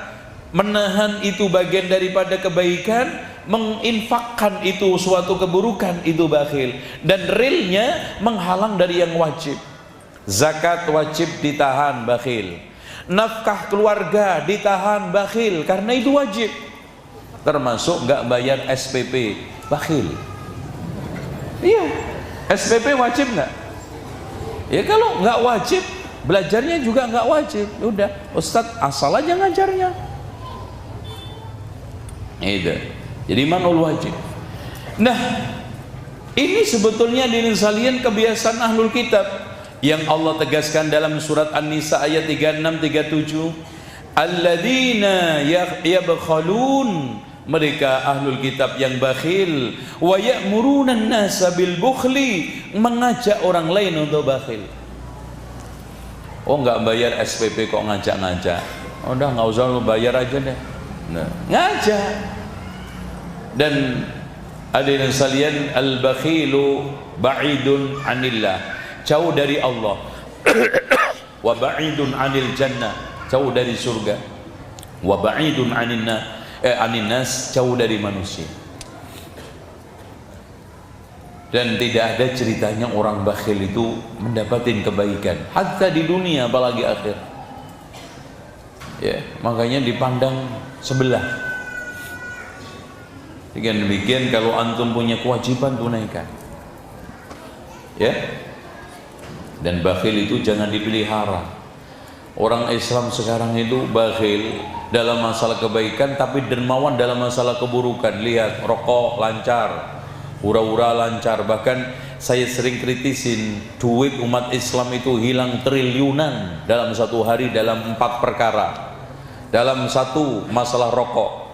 menahan itu bagian daripada kebaikan, menginfakkan itu suatu keburukan, itu bakhil. Dan realnya menghalang dari yang wajib. Zakat wajib ditahan, bakhil. Nafkah keluarga ditahan, bakhil, karena itu wajib. Termasuk nggak bayar SPP, bakhil. Iya, SPP wajib nggak? Ya kalau nggak wajib, belajarnya juga nggak wajib. Udah, Ustadz asal aja ngajarnya. Itu. Jadi manul wajib. Nah, ini sebetulnya di sekalian kebiasaan ahlul kitab yang Allah tegaskan dalam surat An-Nisa ayat 36-37. Alladzina yabkhalun, mereka ahlul kitab yang bakhil, wa ya'muruna an-nasa bil bukhli, mengajak orang lain untuk bakhil. Oh, nggak bayar SPP kok ngajak-ngajak. Oh, udah nggak usah lu bayar aja deh. Nah, ngajak. Dan hadirin sekalian, al-bakhilu ba'idun anillah, jauh dari Allah. Wa ba'idun anil jannah, jauh dari surga. Wa ba'idun anin nas, jauh dari manusia. Dan tidak ada ceritanya orang bakhil itu mendapatkan kebaikan, hatta di dunia apalagi akhir. Ya, makanya dipandang sebelah. Dengan demikian, kalau antum punya kewajiban, tunaikan. Ya. Dan bakhil itu jangan dipelihara. Orang Islam sekarang itu bakhil dalam masalah kebaikan, tapi dermawan dalam masalah keburukan. Lihat, rokok lancar, hura-hura lancar. Bahkan saya sering kritisin, duit umat Islam itu hilang triliunan dalam satu hari dalam 4 perkara. Dalam satu, masalah rokok.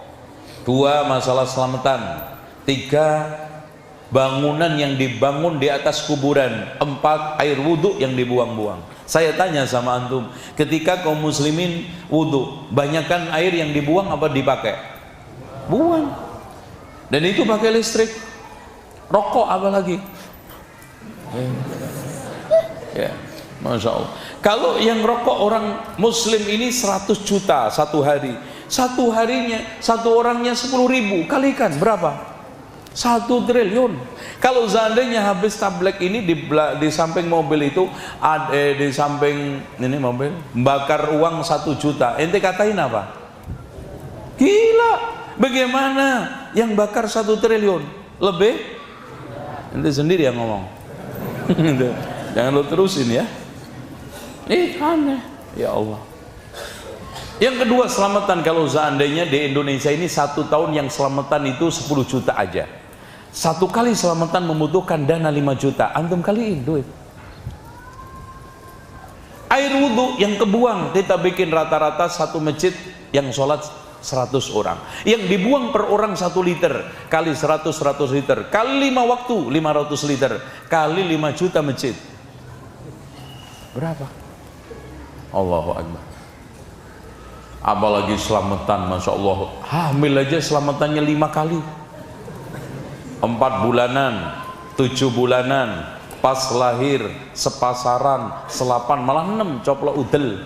2, masalah selamatan. 3, bangunan yang dibangun di atas kuburan. 4, air wudhu yang dibuang-buang. Saya tanya sama antum, ketika kaum muslimin wudhu, banyakkan air yang dibuang apa dipakai? Buang. Dan itu pakai listrik. Rokok apa lagi? Ya, Masya Allah. Kalau yang rokok orang muslim ini 100 juta satu hari, satu harinya, satu orangnya 10.000, kalikan berapa? 1 triliun. Kalau seandainya habis tablek ini di samping mobil itu, di samping ini mobil, bakar uang 1 juta, ente katain apa? Gila. Bagaimana yang bakar 1 triliun? Lebih? Ente sendiri yang ngomong. Jangan lo terusin ya. Aneh. Ya Allah. Yang kedua, selamatan. Kalau seandainya di Indonesia ini 1 tahun yang selamatan itu 10 juta aja. 1 kali selamatan membutuhkan dana 5 juta. Antum kaliin duit. Air wudhu yang kebuang, kita bikin rata-rata satu masjid yang sholat 100 orang. Yang dibuang per orang 1 liter. Kali 100 liter. Kali 5 waktu 500 liter. Kali 5 juta masjid. Berapa? Allahu Akbar. Apalagi selamatan, Masya Allah. Hamil aja selamatannya 5 kali. 4 bulanan, 7 bulanan, pas lahir, sepasaran, selapan, malah 6, coplok udel.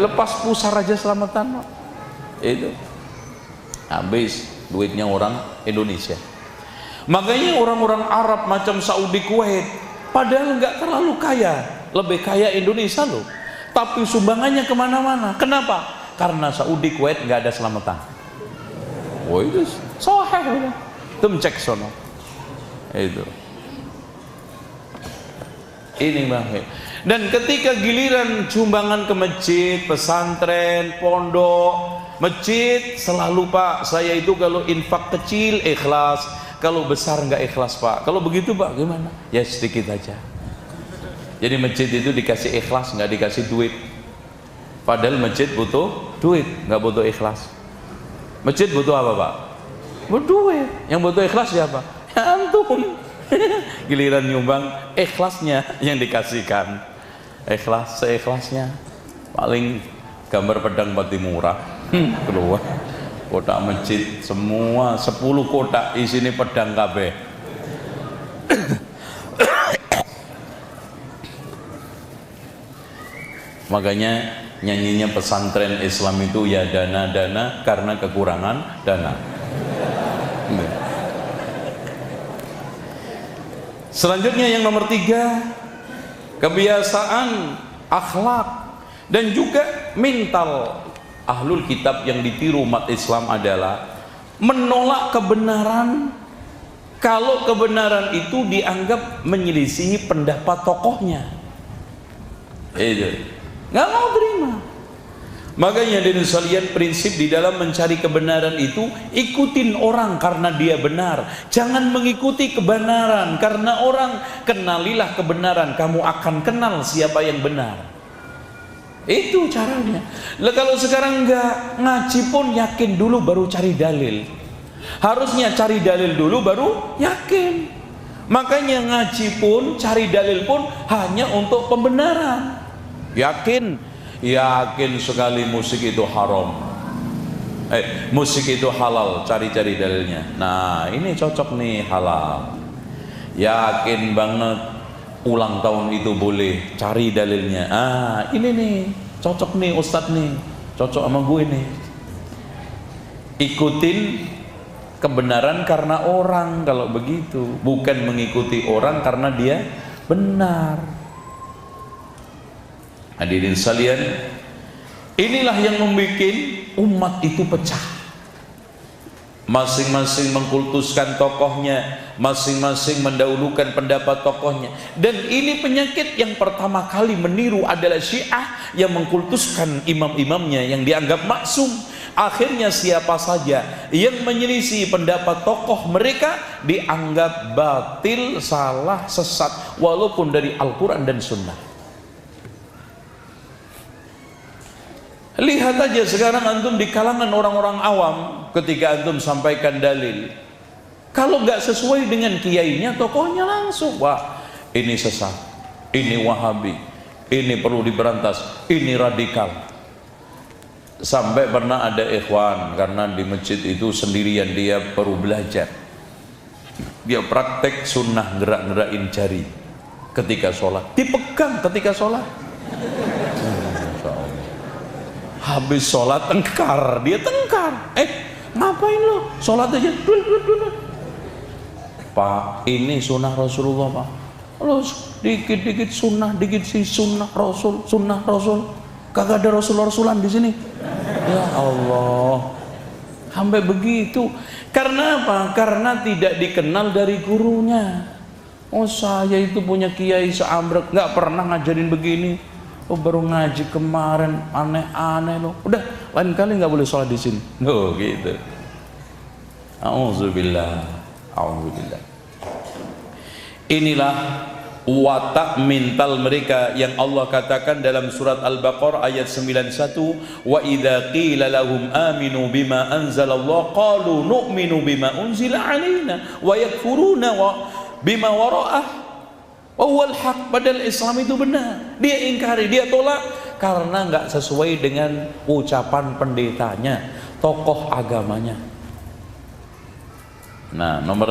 Lepas pusar aja selamatan. Itu habis duitnya orang Indonesia. Makanya orang-orang Arab macam Saudi, Kuwait, padahal nggak terlalu kaya, lebih kaya Indonesia loh, tapi sumbangannya kemana-mana. Kenapa? Karena Saudi, Kuwait nggak ada selamatan. Wah, itu sahih, itu cek sono. Itu Ini Bang. Dan ketika giliran sumbangan ke masjid, pesantren, pondok, masjid selalu Pak, saya itu kalau infak kecil ikhlas, kalau besar nggak ikhlas Pak. Kalau begitu Pak gimana? Ya sedikit aja. Jadi masjid itu dikasih ikhlas, nggak dikasih duit. Padahal masjid butuh duit, nggak butuh ikhlas. Masjid butuh apa Pak? Butuh duit. Yang butuh ikhlas siapa? Ya antum. Giliran nyumbang, ikhlasnya yang dikasihkan. Ikhlas, seikhlasnya. Paling gambar pedang mati murah. Keluar kotak masjid semua 10 kotak isinya pedang kabeh. Makanya nyanyinya pesantren Islam itu ya dana-dana karena kekurangan dana. Selanjutnya yang nomor 3, kebiasaan akhlak dan juga mental ahlul kitab yang ditiru umat Islam adalah menolak kebenaran kalau kebenaran itu dianggap menyelisihi pendapat tokohnya. Itu nggak mau terima. Makanya dari sekalian prinsip di dalam mencari kebenaran itu, ikutin orang karena dia benar, jangan mengikuti kebenaran karena orang. Kenalilah kebenaran, kamu akan kenal siapa yang benar. Itu caranya. Lah kalau sekarang enggak, ngaji pun yakin dulu baru cari dalil. Harusnya cari dalil dulu baru yakin. Makanya ngaji pun, cari dalil pun hanya untuk pembenaran. Yakin sekali musik itu haram, musik itu halal, cari-cari dalilnya. Nah ini cocok nih halal. Yakin banget ulang tahun itu boleh, cari dalilnya. Ini nih cocok nih Ustadz nih, cocok sama gue nih. Ikutin kebenaran karena orang kalau begitu, bukan mengikuti orang karena dia benar. Hadirin sekalian, inilah yang membuat umat itu pecah. Masing-masing mengkultuskan tokohnya, masing-masing mendahulukan pendapat tokohnya. Dan ini penyakit yang pertama kali meniru adalah Syiah yang mengkultuskan imam-imamnya yang dianggap maksum. Akhirnya siapa saja yang menyelisih pendapat tokoh mereka dianggap batil, salah, sesat, walaupun dari Al-Quran dan Sunnah. Lihat aja sekarang antum di kalangan orang-orang awam, ketika antum sampaikan dalil, kalau nggak sesuai dengan kiainya, tokohnya langsung, wah ini sesat, ini wahabi, ini perlu diberantas, ini radikal. Sampai pernah ada ikhwan, karena di masjid itu sendirian dia perlu belajar, dia praktek sunnah gerak-gerakin jari ketika sholat, dipegang ketika sholat. Habis sholat tengkar, dia tengkar. Ngapain lo? Sholat aja. Pak, ini sunnah Rasulullah Pak. Lo dikit-dikit sunnah, dikit sih sunnah Rasul, sunnah Rasul. Kagak ada Rasul-Rasulan di sini. Ya Allah, sampai begitu. Karena apa? Karena tidak dikenal dari gurunya. Oh saya itu punya kiai seambrek, nggak pernah ngajarin begini. Oh baru ngaji kemarin, aneh-aneh loh. Udah, lain kali nggak boleh sholat di sini. Oh gitu. Auzubillah, auzubillah. Inilah watak mental mereka yang Allah katakan dalam surat Al-Baqarah ayat 91, wa idza qila lahum aminu bima anzalallah qalu nu'minu bima unzila alaina wa yakfuruna bima wara'ah. Wal haq, padahal Islam itu benar, dia ingkari, dia tolak karena nggak sesuai dengan ucapan pendetanya, tokoh agamanya. Nah, nomor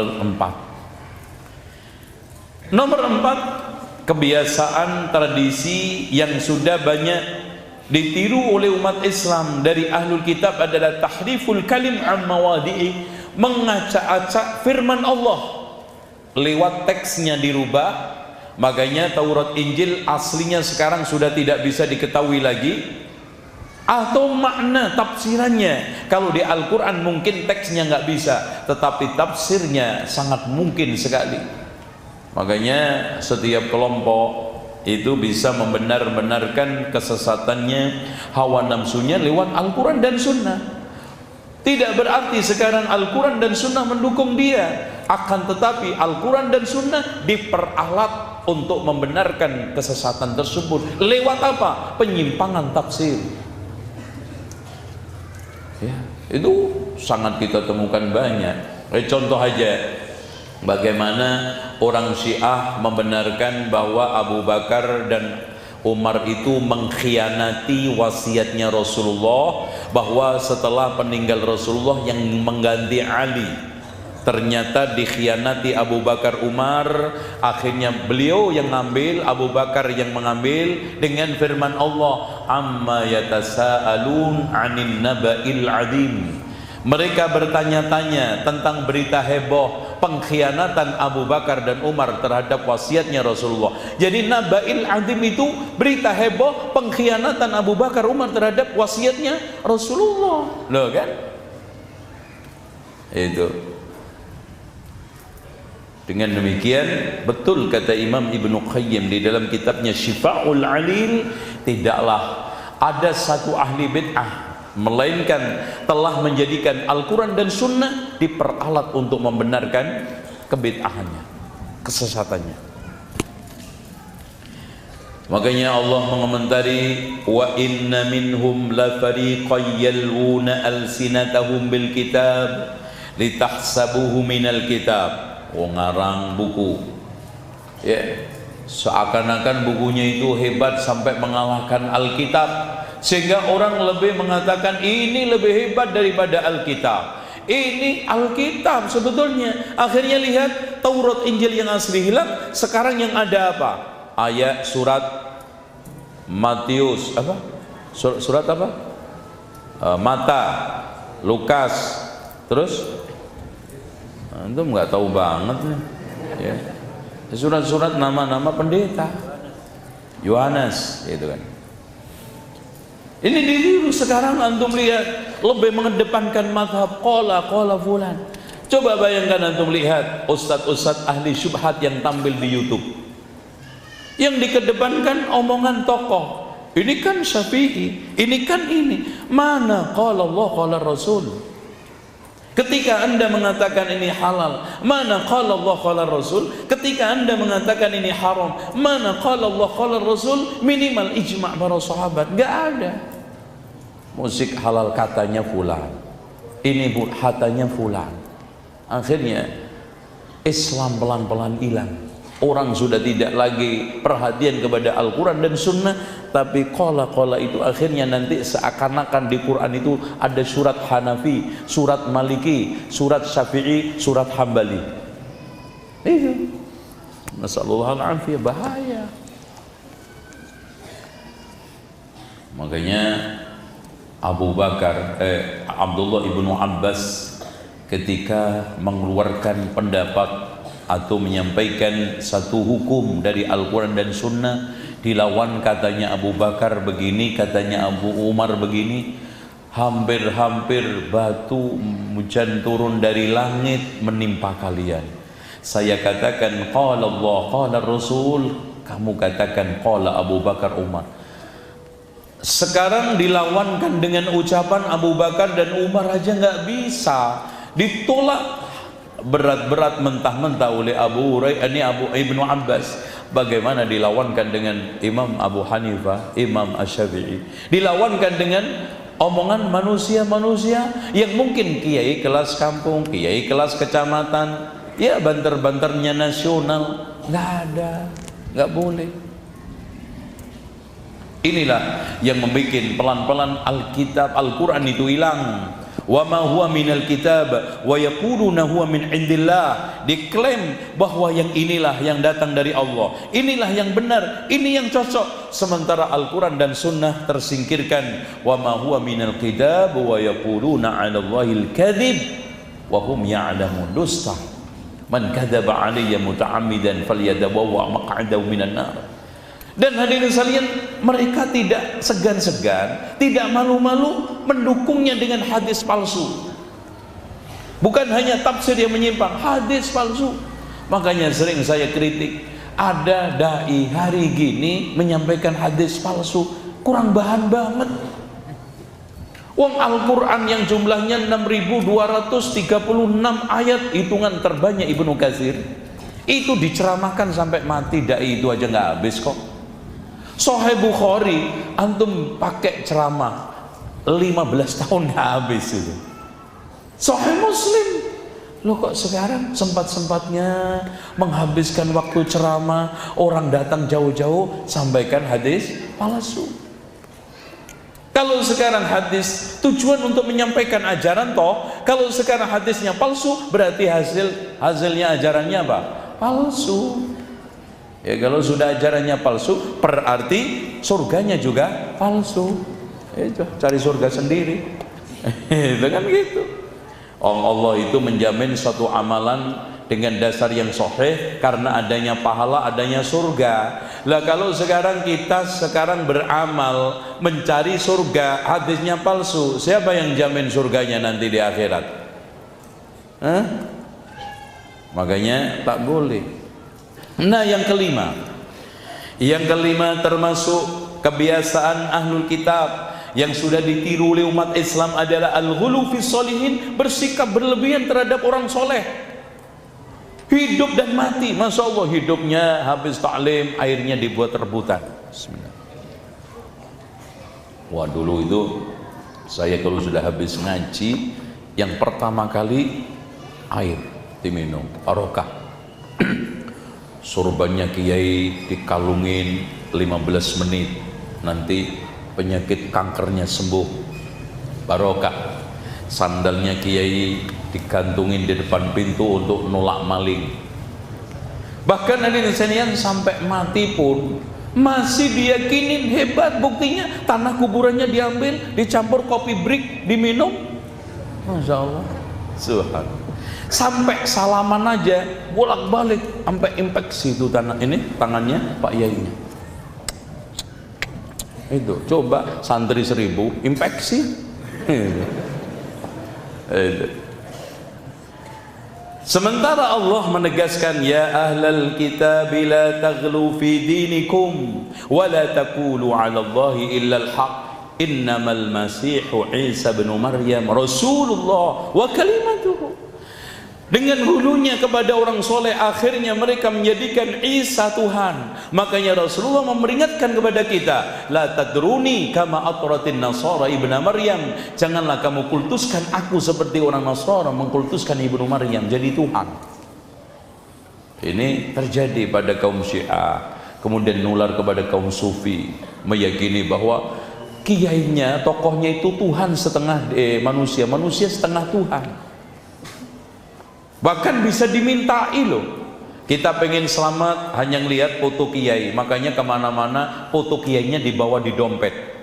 4, kebiasaan tradisi yang sudah banyak ditiru oleh umat Islam dari ahlul kitab adalah tahriful kalim an mawadi'i, mengacak-acak firman Allah lewat teksnya dirubah. Makanya Taurat Injil aslinya sekarang sudah tidak bisa diketahui lagi, atau makna tafsirannya. Kalau di Al-Quran mungkin teksnya nggak bisa, tetapi tafsirnya sangat mungkin sekali. Makanya setiap kelompok itu bisa membenar-benarkan kesesatannya, hawa nafsunya lewat Al-Quran dan Sunnah. Tidak berarti sekarang Al-Quran dan Sunnah mendukung dia, akan tetapi Al-Quran dan Sunnah diperalat untuk membenarkan kesesatan tersebut. Lewat apa? Penyimpangan tafsir. Ya, itu sangat kita temukan banyak. Contoh aja, bagaimana orang Syiah membenarkan bahwa Abu Bakar dan Umar itu mengkhianati wasiatnya Rasulullah, bahwa setelah peninggal Rasulullah yang mengganti Ali ternyata dikhianati Abu Bakar Umar. Akhirnya beliau yang ngambil, Abu Bakar yang mengambil, dengan firman Allah, amma yatasaalun 'anin naba'il 'adzim. Mereka bertanya-tanya tentang berita heboh pengkhianatan Abu Bakar dan Umar terhadap wasiatnya Rasulullah. Jadi naba'il 'adzim itu berita heboh pengkhianatan Abu Bakar Umar terhadap wasiatnya Rasulullah. Loh kan? Itu. Dengan demikian, betul kata Imam Ibnu Qayyim di dalam kitabnya Syifa'ul 'Alil, tidaklah ada satu ahli bid'ah melainkan telah menjadikan Al-Quran dan Sunnah diperalat untuk membenarkan kebid'ahannya, kesesatannya. Makanya Allah mengomentari, wa inna minhum la fariqan yalwuna alsinatahum bil kitab litahsabuhu minal kitab. Ngarang buku, ya, seakan-akan bukunya itu hebat sampai mengalahkan Alkitab, sehingga orang lebih mengatakan ini lebih hebat daripada Alkitab. Ini Alkitab sebetulnya. Akhirnya lihat Taurat Injil yang asli hilang, sekarang yang ada apa? Ayat surat Matius, apa? Surat apa? Mata, Lukas, terus antum nggak tahu banget nih, ya. Surat-surat nama-nama pendeta, Yohanes, gitu kan. Ini dulu sekarang antum lihat lebih mengedepankan mazhab qala fulan. Coba bayangkan antum lihat ustadz-ustadz ahli syubhat yang tampil di YouTube, yang dikedepankan omongan tokoh. Ini kan Syafi'i, ini kan ini. Mana qala Allah qala Rasul? Ketika Anda mengatakan ini halal, mana qala Allah qala Rasul? Ketika Anda mengatakan ini haram, mana qala Allah qala Rasul? Minimal ijma' para sahabat. Enggak ada. Musik halal katanya fulan, ini hatanya fulan. Akhirnya Islam pelan-pelan hilang. Orang sudah tidak lagi perhatian kepada Al-Quran dan Sunnah, tapi qala itu akhirnya nanti seakan-akan di Quran itu ada surat Hanafi, surat Maliki, surat Syafi'i, surat Hambali. Itu nasallallahu alaihi, bahaya. Makanya Abdullah ibnu Abbas ketika mengeluarkan pendapat atau menyampaikan satu hukum dari Al-Quran dan Sunnah, dilawan katanya Abu Bakar begini, katanya Abu Umar begini, hampir-hampir batu hujan turun dari langit menimpa kalian. Saya katakan qala Allah qala Rasul, kamu katakan qala Abu Bakar Umar. Sekarang dilawankan dengan ucapan Abu Bakar dan Umar aja nggak bisa, ditolak berat-berat mentah-mentah oleh Abu Ibnu Abbas. Bagaimana dilawankan dengan Imam Abu Hanifah, Imam Asy-Syafi'i, dilawankan dengan omongan manusia-manusia yang mungkin kiai kelas kampung, kiai kelas kecamatan, ya banter-banternya nasional, nggak ada, nggak boleh. Inilah yang membuat pelan-pelan Alkitab, Al-Quran itu hilang. Wa ma huwa minal kitab wa yaquluna huwa min indillah. Diklaim bahwa yang inilah yang datang dari Allah, inilah yang benar, ini yang cocok. Sementara Al-Quran dan Sunnah tersingkirkan. Wa ma huwa minal kitab wa yaquluna 'ala Allahil kadhib wa hum ya'lamun. Dusta. Man kadzaba 'alayya muta'ammidan falyadabawwa maq'adahu minan nar. Dan hadirin sekalian, mereka tidak segan-segan, tidak malu-malu mendukungnya dengan hadis palsu. Bukan hanya tafsir yang menyimpang, hadis palsu. Makanya sering saya kritik, ada dai hari gini menyampaikan hadis palsu, kurang bahan banget. Wong Al-Quran yang jumlahnya 6.236 ayat, hitungan terbanyak Ibnu Katsir, itu diceramahkan sampai mati dai itu aja nggak habis kok. Sahih Bukhari antum pakai ceramah 15 tahun nggak habis itu. Sahih Muslim, lo kok sekarang sempat-sempatnya menghabiskan waktu ceramah, orang datang jauh-jauh sampaikan hadis palsu. Kalau sekarang hadis tujuan untuk menyampaikan ajaran toh, kalau sekarang hadisnya palsu berarti hasilnya ajarannya apa? Palsu. Ya kalau sudah ajarannya palsu berarti surganya juga palsu. Cari surga sendiri. Dengan gitu. Allah itu menjamin suatu amalan dengan dasar yang sahih karena adanya pahala, adanya surga. Lah kalau sekarang kita beramal mencari surga, hadisnya palsu, siapa yang jamin surganya nanti di akhirat? Makanya tak boleh. Nah yang kelima termasuk kebiasaan ahlul kitab yang sudah ditiru oleh umat Islam adalah al-ghulu fi sholihin, bersikap berlebihan terhadap orang soleh. Hidup dan mati, Masya Allah, hidupnya habis taklim, airnya dibuat rebutan. Bismillah. Wah dulu itu saya kalau sudah habis ngaji, yang pertama kali air diminum, barokah. Surbannya kiai dikalungin 15 menit, nanti penyakit kankernya sembuh, barokah. Sandalnya kiai digantungin di depan pintu untuk nolak maling. Bahkan ada yang sampai mati pun masih diyakinin hebat. Buktinya tanah kuburannya diambil, dicampur kopi brik, diminum. Masya Allah, subhanallah. Sampai salaman aja bolak-balik, sampai infeksi itu tangannya Pak Yainya. Itu coba santri 1000 infeksi. Sementara Allah menegaskan, ya ahlal kitab la taghlu fi dinikum wa la taqulu 'ala Allahi illa al-haq innamal masihu Isa bin Maryam rasulullah wa kalimatuhu. Dengan hulunya kepada orang soleh, akhirnya mereka menjadikan Isa Tuhan. Makanya Rasulullah memperingatkan kepada kita, la tadruni kama atratin nasara ibna Maryam, janganlah kamu kultuskan aku seperti orang Nasara mengkultuskan ibnu Maryam jadi Tuhan. Ini terjadi pada kaum Syiah, kemudian nular kepada kaum Sufi, meyakini bahwa kiainya, tokohnya itu Tuhan setengah manusia, manusia setengah Tuhan. Bahkan bisa dimintai loh. Kita pengen selamat hanya ngelihat foto kiai, makanya kemana-mana foto kiainya dibawa di dompet.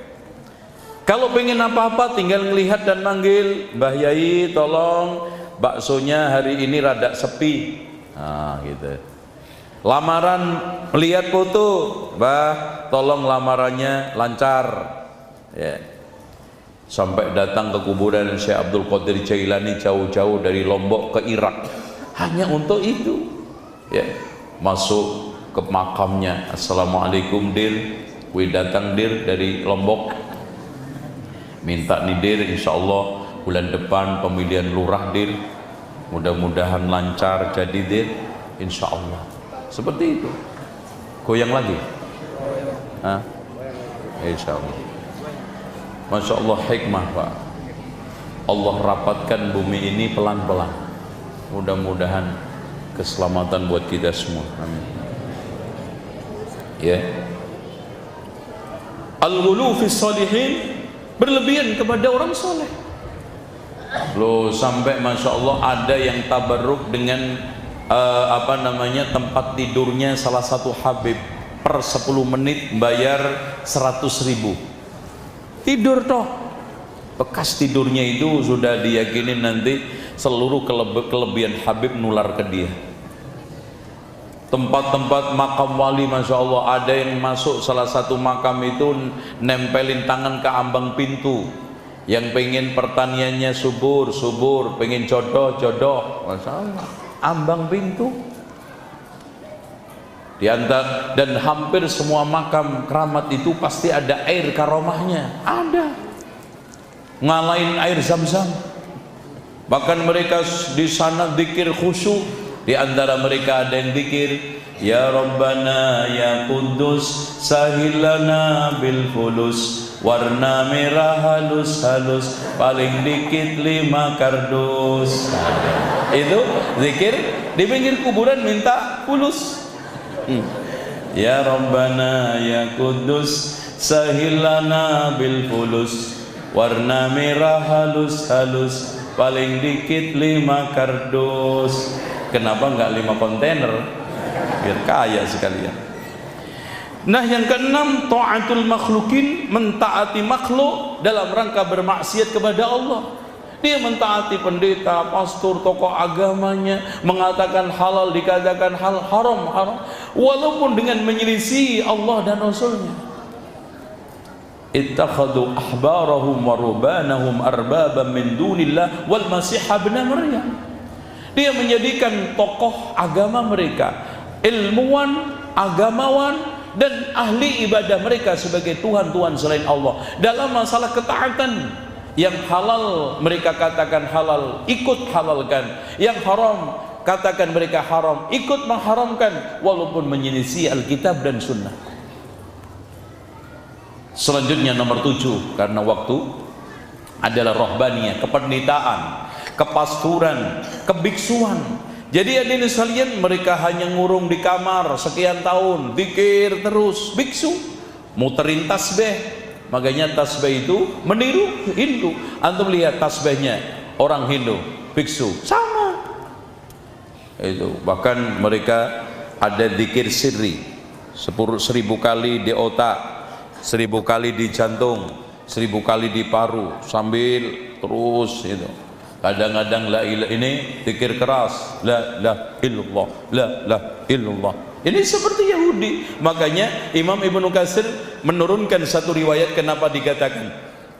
Kalau pengen apa-apa tinggal ngelihat dan manggil, Mbah Yai tolong baksonya hari ini rada sepi. Nah gitu. Lamaran melihat foto, Mbah tolong lamarannya lancar. Ya. Sampai datang ke kuburan Syekh Abdul Qadir Jailani jauh-jauh dari Lombok ke Irak hanya untuk itu. Ya, masuk ke makamnya, assalamualaikum dir, we datang dir dari Lombok, minta nih dir, insyaallah bulan depan pemilihan lurah dir, mudah-mudahan lancar jadi dir, insyaallah. Seperti itu. Goyang lagi, insyaallah. Masya Allah, hikmah Pak. Allah rapatkan bumi ini pelan-pelan. Mudah-mudahan keselamatan buat kita semua. Amin. Ya. Al-ghulu fi sholihin, berlebihan kepada orang soleh. Loh sampai Masya Allah ada yang tabarruk dengan tempat tidurnya salah satu habib, per 10 menit bayar 100.000. Tidur toh, bekas tidurnya itu sudah diyakini nanti seluruh kelebihan Habib nular ke dia. Tempat-tempat makam wali, Masya Allah, ada yang masuk salah satu makam itu nempelin tangan ke ambang pintu. Yang pengen pertaniannya subur, pengen jodoh, Masya Allah, ambang pintu. Dan hampir semua makam keramat itu pasti ada air karomahnya, ada, ngalahin air Zam-Zam. Bahkan mereka di sana zikir khusyuk. Di antara mereka ada yang zikir, ya Rabbana ya Kudus sahilana bil fulus, warna merah halus-halus, paling dikit 5 kardus. Itu zikir di pinggir kuburan minta fulus. Ya Rabbana ya Kudus sahilana bil fulus, warna merah halus-halus, paling dikit 5 kardus. Kenapa enggak 5 kontainer? Biar kaya sekalian. Nah, yang keenam, ta'atul makhlukin, mentaati makhluk dalam rangka bermaksiat kepada Allah. Dia mentaati pendeta, pastor, tokoh agamanya, mengatakan halal dikatakan halal, haram haram, walaupun dengan menyelisih Allah dan Rasulnya. Ittakhadhu ahbarahum wa rubanahum arbaban min dunillah wal masih ibn Maryam. Dia menjadikan tokoh agama mereka, ilmuwan, agamawan, dan ahli ibadah mereka sebagai Tuhan-Tuhan selain Allah. Dalam masalah ketaatan, yang halal mereka katakan halal, ikut halalkan. Yang haram katakan mereka haram, ikut mengharamkan, walaupun menyelisih Alkitab dan Sunnah. Selanjutnya nomor 7, karena waktu, adalah rohbaniyah, kependetaan, kepasturan, kebiksuan. Jadi hadirin sekalian, mereka hanya ngurung di kamar sekian tahun, zikir terus, biksu, muterin tasbih. Makanya tasbih itu meniru Hindu. Antum lihat tasbihnya orang Hindu, biksu, sama. Itu bahkan mereka ada zikir sirri 1000 kali di otak, 1000 kali di jantung, 1000 kali di paru, sambil terus itu. Kadang-kadang la ilaha, ini zikir keras, la ilaha illallah, la ilaha illallah. Ini seperti Yahudi. Makanya Imam Ibnu Katsir menurunkan satu riwayat kenapa dikatakan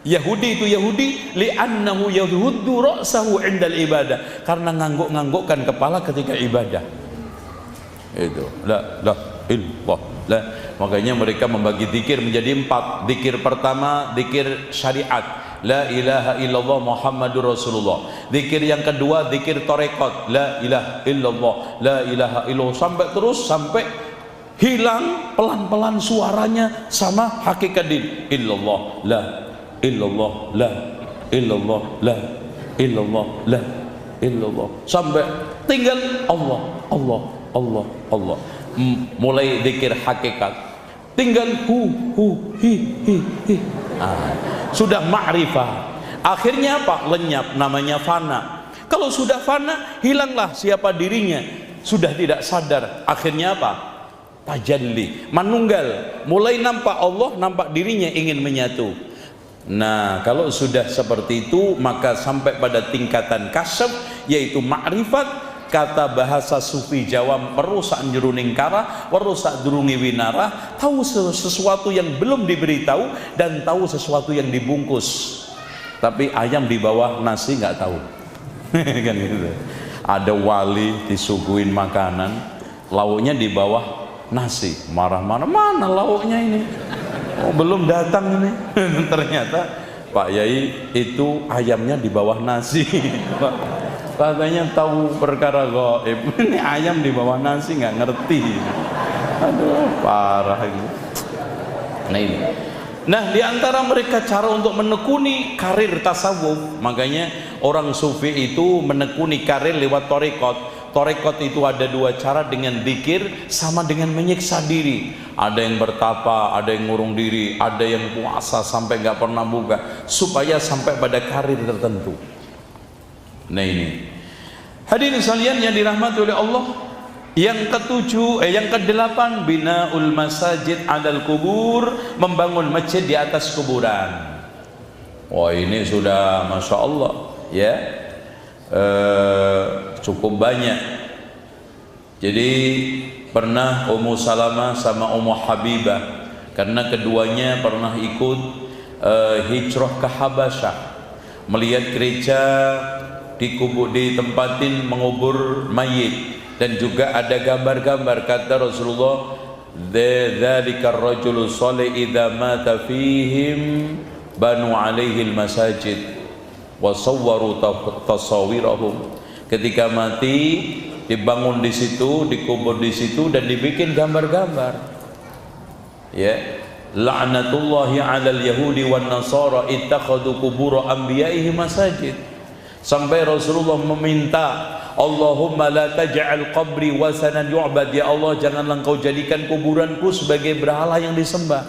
Yahudi itu Yahudi, li'annahu yahuddu ra'sahu 'indal ibadah, karena ngangguk-nganggukkan kepala ketika ibadah. Itu la ilaha illallah, la. Makanya mereka membagi zikir menjadi 4. Zikir pertama zikir syariat, la ilaha illallah Muhammadur Rasulullah. Zikir yang kedua zikir tarekat, la ilaha illallah, la ilaha illallah, sampai terus sampai hilang pelan-pelan suaranya sama hakikat din. Illallah, la illallah, la illallah, la illallah, la illallah, sampai tinggal Allah, Allah, Allah, Allah. Mulai zikir hakikat, tinggal hu hi. Sudah ma'rifah. Akhirnya apa? Lenyap, namanya fana. Kalau sudah fana, hilanglah siapa dirinya, sudah tidak sadar. Akhirnya apa? Tajalli, manunggal. Mulai nampak Allah, nampak dirinya ingin menyatu. Nah, kalau sudah seperti itu, maka sampai pada tingkatan kasyaf, yaitu ma'rifat. Kata bahasa sufi Jawa, perusak jeruning kara, perusak durungi winara, tahu sesuatu yang belum diberitahu dan tahu sesuatu yang dibungkus. Tapi ayam di bawah nasi nggak tahu. Kan gitu. Ada wali disuguhin makanan, lauknya di bawah nasi, marah-marah, mana lauknya ini? Oh, belum datang ini. Ternyata Pak Yai itu ayamnya di bawah nasi. Katanya tahu perkara gaib. Ini ayam di bawah nasi nggak ngerti. Aduh, parah ini. Nah ini. Nah, di antara mereka cara untuk menekuni karir tasawuf. Makanya orang sufi itu menekuni karir lewat tarekat. Tarekat itu ada 2 cara, dengan zikir sama dengan menyiksa diri. Ada yang bertapa, ada yang ngurung diri, ada yang puasa sampai nggak pernah buka, supaya sampai pada karir tertentu. Nah ini hadirin sekalian yang dirahmati oleh Allah, yang ke-8 binaul masajid 'alal kubur, membangun masjid di atas kuburan. Wah, ini sudah masya Allah ya, cukup banyak. Jadi pernah Ummu Salamah sama Ummu Habibah, karena keduanya pernah ikut hijrah ke Habasyah, melihat gereja ditempatin mengubur mayit, dan juga ada gambar-gambar. Kata Rasulullah, dzalika ar-rajulu shalih idza mata fihim banu alaihi al-masajid wa sawwaru tasawirahum. Ketika mati dibangun di situ, dikubur di situ dan dibikin gambar-gambar. Ya, la'natullahi 'alal yahudi wan nasara ittakhadhu qubur anbiya'ihim masajid. Sampai Rasulullah meminta, Allahumma la taj'al qabri wasanan yu'bad, ya Allah janganlah engkau jadikan kuburanku sebagai berhala yang disembah.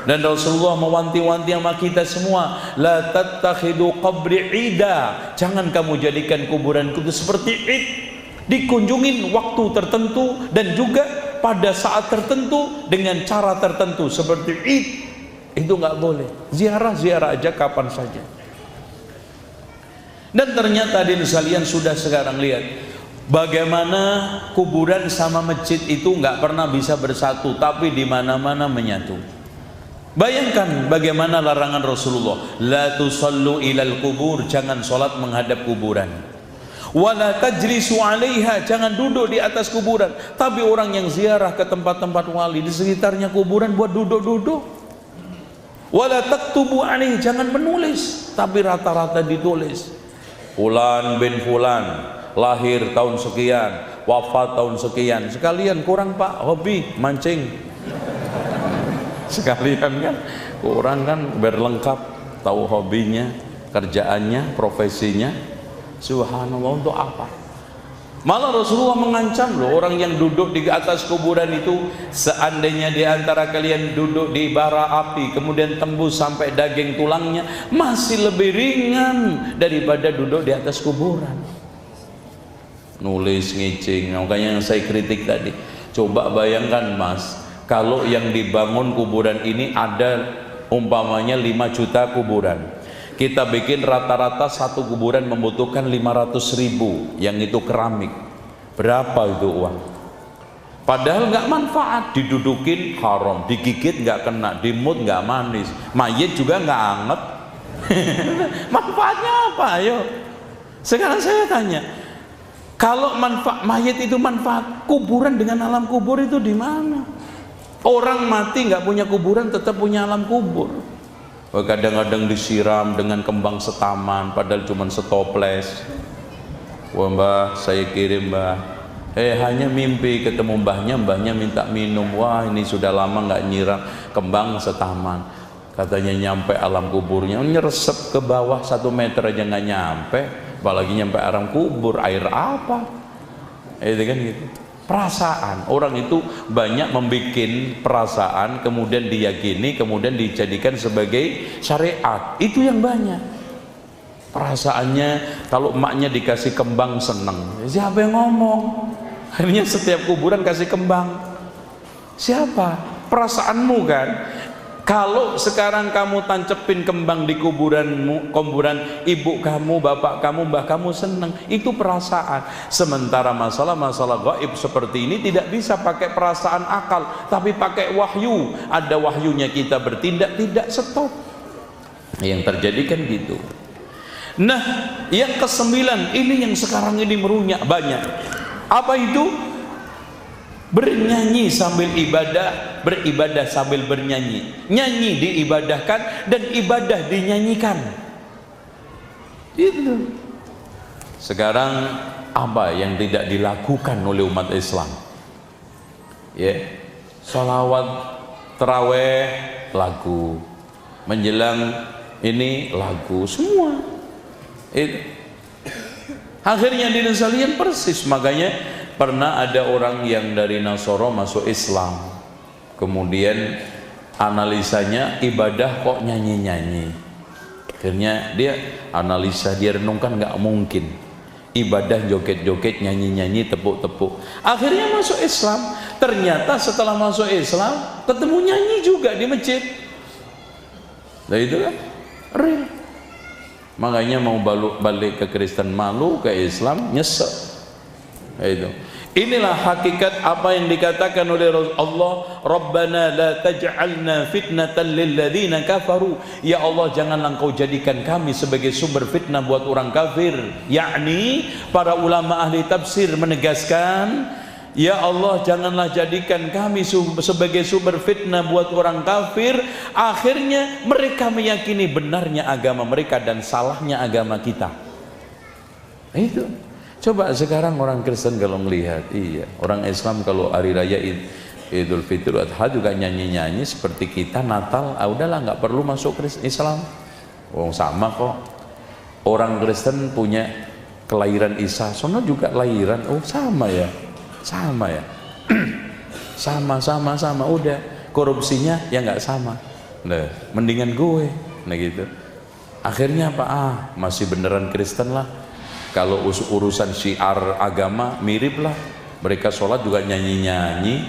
Dan Rasulullah mewanti-wanti sama kita semua, la tattakhidu qabri ida, jangan kamu jadikan kuburanku itu seperti id, dikunjungin waktu tertentu dan juga pada saat tertentu dengan cara tertentu seperti id. Itu nggak boleh. Ziarah-ziarah aja kapan saja. Dan ternyata hadirin sekalian sudah sekarang lihat bagaimana kuburan sama masjid itu nggak pernah bisa bersatu, tapi di mana-mana menyatu. Bayangkan bagaimana larangan Rasulullah, la tusallu ilal kubur, jangan sholat menghadap kuburan. Wala tajlisu 'alaiha, jangan duduk di atas kuburan. Tapi orang yang ziarah ke tempat-tempat wali di sekitarnya kuburan buat duduk-duduk. Wala taktubu 'alaihi, jangan menulis, tapi rata-rata ditulis. Fulan bin Fulan lahir tahun sekian, wafat tahun sekian. Sekalian kurang Pak, hobi mancing. Sekalian kan kurang kan, berlengkap, tahu hobinya, kerjaannya, profesinya. Subhanallah, untuk apa? Malah Rasulullah mengancam loh, orang yang duduk di atas kuburan itu, seandainya di antara kalian duduk di bara api kemudian tembus sampai daging tulangnya, masih lebih ringan daripada duduk di atas kuburan. Nulis ngicing, makanya yang saya kritik tadi. Coba bayangkan Mas, kalau yang dibangun kuburan ini ada umpamanya 5 juta kuburan, kita bikin rata-rata satu kuburan membutuhkan 500.000, yang itu keramik. Berapa itu uang? Padahal nggak manfaat, didudukin haram, digigit nggak kena, dimut nggak manis, mayit juga nggak anget. Manfaatnya apa? Ayo. Sekarang saya tanya, kalau manfaat mayit itu manfaat, kuburan dengan alam kubur itu di mana? Orang mati nggak punya kuburan tetap punya alam kubur. Kadang-kadang disiram dengan kembang setaman padahal cuma setoples. Wah Mbah, saya kirim Mbah, hanya mimpi ketemu mbahnya minta minum. Wah ini sudah lama nggak nyiram, kembang setaman. Katanya nyampe alam kuburnya, nyeresep ke bawah 1 meter aja nggak nyampe, apalagi nyampe alam kubur, air apa? Itu kan gitu. Perasaan, orang itu banyak membuat perasaan kemudian diyakini, kemudian dijadikan sebagai syariat. Itu yang banyak. Perasaannya, kalau emaknya dikasih kembang seneng, siapa yang ngomong? Akhirnya setiap kuburan kasih kembang. Siapa? Perasaanmu kan? Kalau sekarang kamu tancepin kembang di kuburanmu, kuburan ibu kamu, bapak kamu, mbah kamu seneng, itu perasaan. Sementara masalah-masalah gaib seperti ini tidak bisa pakai perasaan akal, tapi pakai wahyu. Ada wahyunya kita bertindak, tidak stop. Yang terjadi kan gitu. Nah, yang ke-9 ini yang sekarang ini merunyah banyak. Apa itu? Bernyanyi sambil ibadah, beribadah sambil bernyanyi. Nyanyi diibadahkan dan ibadah dinyanyikan. Itu. Sekarang apa yang tidak dilakukan oleh umat Islam? Ya, salawat taraweh lagu, menjelang ini lagu semua. Itu. Akhirnya di sekalian persis, makanya pernah ada orang yang dari Nasoro masuk Islam, kemudian analisanya ibadah kok nyanyi-nyanyi. Akhirnya dia analisa, dia renungkan nggak mungkin ibadah joget-joget, nyanyi-nyanyi, tepuk-tepuk. Akhirnya masuk Islam. Ternyata setelah masuk Islam ketemu nyanyi juga di masjid. Nah itu kan real. Makanya mau balik ke Kristen malu, ke Islam nyesek. Inilah hakikat apa yang dikatakan oleh Allah, Rabbana la taj'alna fitnatan lil ladzina kafaru. Ya Allah, janganlah Engkau jadikan kami sebagai sumber fitnah buat orang kafir. Yakni para ulama ahli tafsir menegaskan, ya Allah, janganlah jadikan kami sebagai sumber fitnah buat orang kafir. Akhirnya mereka meyakini benarnya agama mereka dan salahnya agama kita. Itu. Coba sekarang orang Kristen kalau melihat, iya, orang Islam kalau hari raya Idul Fitri Adha juga nyanyi-nyanyi seperti kita Natal, udahlah nggak perlu masuk Islam. Oh, sama kok. Orang Kristen punya kelahiran Isa, sono juga lahiran, oh sama ya. Sama ya. sama udah, korupsinya ya nggak sama. Nah, mendingan gue. Nah gitu. Akhirnya apa? Masih beneran Kristen lah. Kalau urusan syiar agama mirip lah. Mereka sholat juga nyanyi-nyanyi,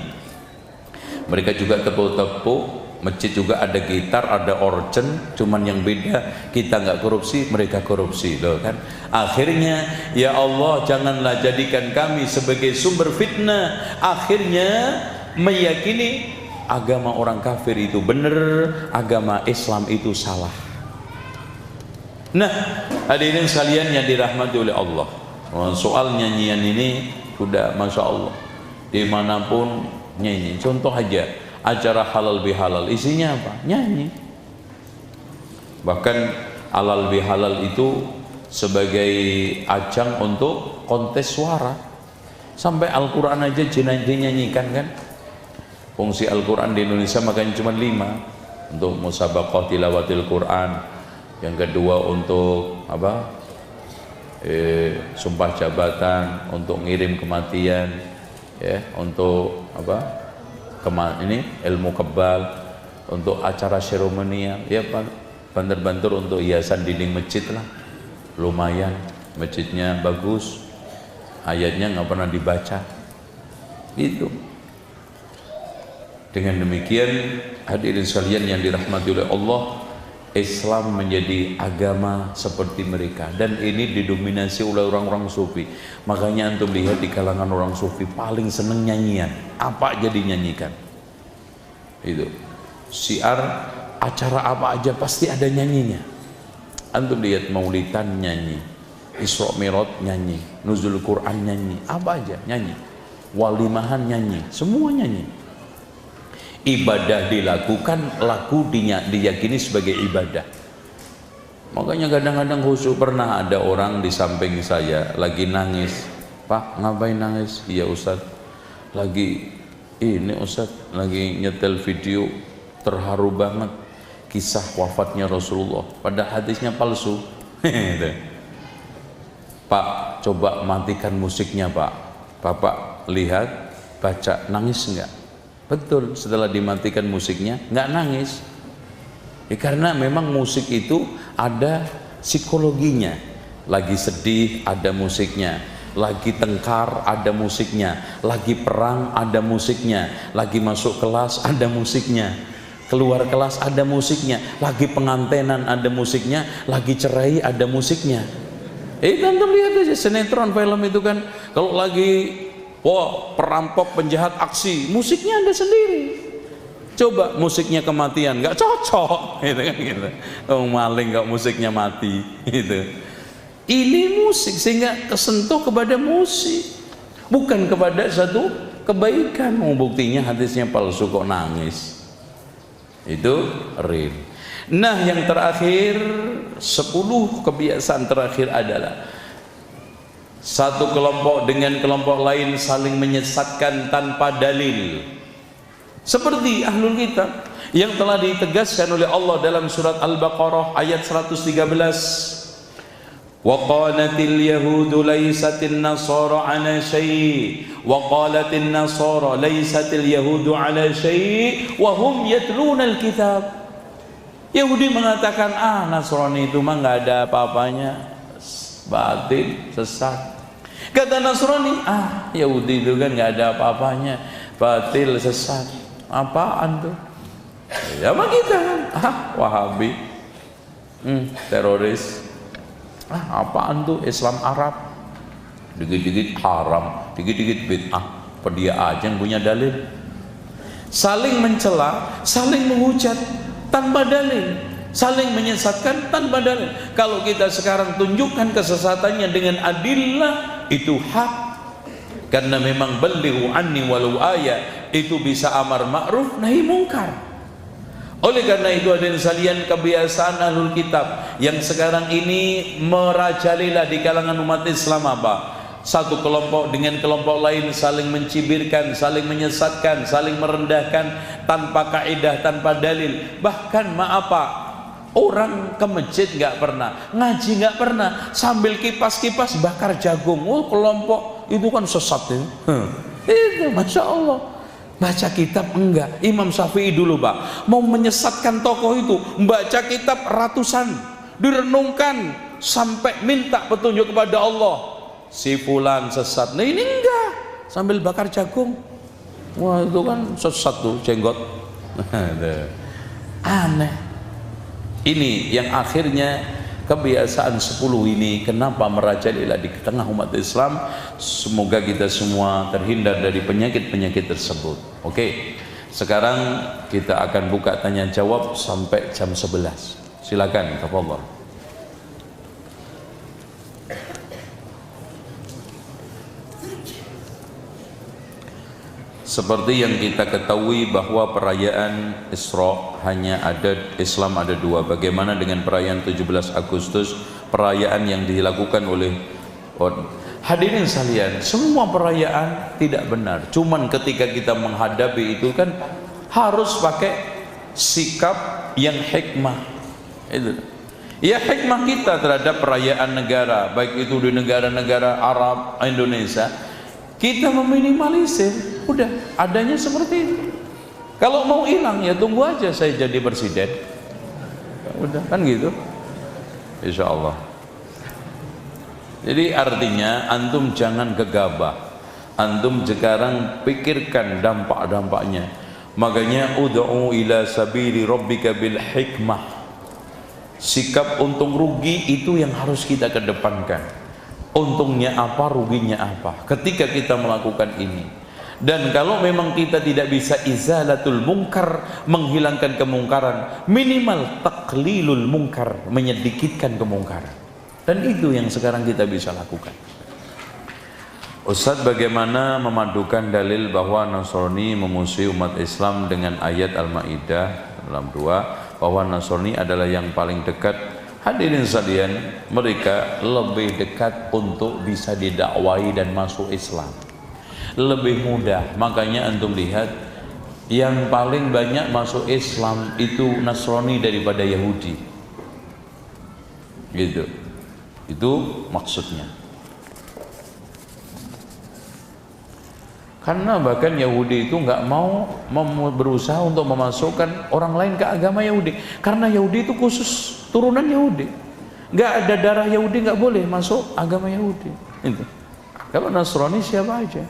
mereka juga tepuk-tepuk, masjid juga ada gitar, ada organ, cuman yang beda kita nggak korupsi, mereka korupsi loh kan. Akhirnya ya Allah, janganlah jadikan kami sebagai sumber fitnah. Akhirnya meyakini agama orang kafir itu benar, agama Islam itu salah. Nah, hadirin sekalian yang dirahmati oleh Allah, soal nyanyian ini udah masya Allah dimanapun nyanyi. Contoh aja acara halal bihalal, isinya apa? Nyanyi. Bahkan halal bihalal itu sebagai ajang untuk kontes suara. Sampai Al-Quran aja dinyanyikan kan. Fungsi Al-Quran di Indonesia makanya cuma 5. Untuk musabaqah tilawatil Quran, yang kedua untuk apa, sumpah jabatan, untuk ngirim kematian, ya, untuk apa, ini ilmu kebal, untuk acara seremonial, ya, banter-banter untuk hiasan dinding masjid lah, lumayan, masjidnya bagus, ayatnya nggak pernah dibaca, itu. Dengan demikian hadirin sekalian yang dirahmati oleh Allah, Islam menjadi agama seperti mereka, dan ini didominasi oleh orang-orang sufi. Makanya antum lihat di kalangan orang sufi paling seneng nyanyian, apa aja dinyanyikan. Itu syiar acara apa aja pasti ada nyanyinya. Antum lihat maulidan nyanyi, Isra Mi'raj nyanyi, nuzul Quran nyanyi, apa aja nyanyi, walimahan nyanyi, semua nyanyi. Ibadah dilakukan, laku diyakini sebagai ibadah. Makanya kadang-kadang khusyuk. Pernah ada orang di samping saya lagi nangis. Pak, ngapain nangis? Iya Ustadz, lagi ini Ustadz, lagi nyetel video, terharu banget kisah wafatnya Rasulullah, padahal hadisnya palsu. Pak, coba matikan musiknya Pak. Bapak lihat, baca, nangis enggak? Betul, setelah dimatikan musiknya nggak nangis. Ya, karena memang musik itu ada psikologinya. Lagi sedih ada musiknya, lagi tengkar ada musiknya, lagi perang ada musiknya, lagi masuk kelas ada musiknya, keluar kelas ada musiknya, lagi pengantenan ada musiknya, lagi cerai ada musiknya. Antum lihat aja sinetron film itu kan, kalau lagi perampok penjahat aksi, musiknya ada sendiri. Coba musiknya kematian, nggak cocok, gitu kan gitu. Oh, maling nggak musiknya mati, gitu. Ini musik sehingga kesentuh kepada musik, bukan kepada satu kebaikan. Buktinya hadisnya palsu kok nangis. Itu real. Nah, yang terakhir 10 kebiasaan terakhir adalah satu kelompok dengan kelompok lain saling menyesatkan tanpa dalil, seperti ahlul kitab yang telah ditegaskan oleh Allah dalam surat Al-Baqarah ayat 113. Wa qalatil yahudu laysatin nasara ala syai' wa qalatin nasara laysatil yahudu ala syai' wa hum yatluna al-kitab. Yahudi mengatakan, Nasrani itu mah nggak ada apa-apanya, batin, sesat. Kata Nasrani, Yahudi itu kan nggak ada apa-apanya, batil, sesat. Apaan tuh? Ya sama kita kan, Wahabi, teroris. Apaan tuh? Islam Arab, dikit-dikit haram, dikit-dikit bid'ah, apa dia aja yang punya dalil. Saling mencela, saling menghujat tanpa dalil, saling menyesatkan tanpa dalil. Kalau kita sekarang tunjukkan kesesatannya dengan adillah, itu hak. Karena memang balighu anni walau ayat, itu bisa amar ma'ruf nahi mungkar. Oleh karena itu hadirin sekalian, kebiasaan ahlul kitab yang sekarang ini merajalela di kalangan umat Islam apa? Satu kelompok dengan kelompok lain saling mencibirkan, saling menyesatkan, saling merendahkan tanpa kaidah, tanpa dalil. Bahkan maaf Pak, orang ke masjid nggak pernah, ngaji nggak pernah, sambil kipas-kipas bakar jagung. Oh, kelompok itu kan sesat ya. Itu Masya Allah. Baca kitab enggak. Imam Syafi'i dulu Pak, mau menyesatkan tokoh itu, membaca kitab ratusan, direnungkan sampai minta petunjuk kepada Allah. Si fulan sesat, nah ini enggak, sambil bakar jagung. Wah itu kan sesat tuh, jenggot. Aneh. Ini yang akhirnya kebiasaan 10 ini kenapa merajalela di tengah umat Islam. Semoga kita semua terhindar dari penyakit-penyakit tersebut. Oke, sekarang kita akan buka tanya jawab sampai jam 11. Silakan, tafadhol. Seperti yang kita ketahui bahwa perayaan Isra hanya ada Islam ada dua. Bagaimana dengan perayaan 17 Agustus, perayaan yang dilakukan oleh hadirin sekalian, semua perayaan tidak benar. Cuman ketika kita menghadapi itu kan harus pakai sikap yang hikmah. Itu. Ya hikmah kita terhadap perayaan negara, baik itu di negara-negara Arab, Indonesia, kita meminimalisir, udah adanya seperti itu. Kalau mau hilang ya tunggu aja saya jadi presiden, udah kan gitu, insya Allah. Jadi artinya antum jangan gegabah, antum sekarang pikirkan dampak-dampaknya. Makanya ud'u ila sabili rabbika bil hikmah. Sikap untung rugi itu yang harus kita kedepankan. Untungnya apa, ruginya apa ketika kita melakukan ini. Dan kalau memang kita tidak bisa izalatul mungkar, menghilangkan kemungkaran, minimal taqlilul mungkar, menyedikitkan kemungkaran. Dan itu yang sekarang kita bisa lakukan. Ustaz, bagaimana memadukan dalil bahwa Nasrani memusuhi umat Islam dengan ayat Al-Maidah 62 bahwa Nasrani adalah yang paling dekat? Hadirin sekalian, mereka lebih dekat untuk bisa didakwai dan masuk Islam, lebih mudah. Makanya antum lihat yang paling banyak masuk Islam itu Nasrani daripada Yahudi, gitu. Itu maksudnya. Karena bahkan Yahudi itu nggak mau berusaha untuk memasukkan orang lain ke agama Yahudi, karena Yahudi itu khusus turunan Yahudi, nggak ada darah Yahudi nggak boleh masuk agama Yahudi. Itu. Kalau Nasrani siapa aja.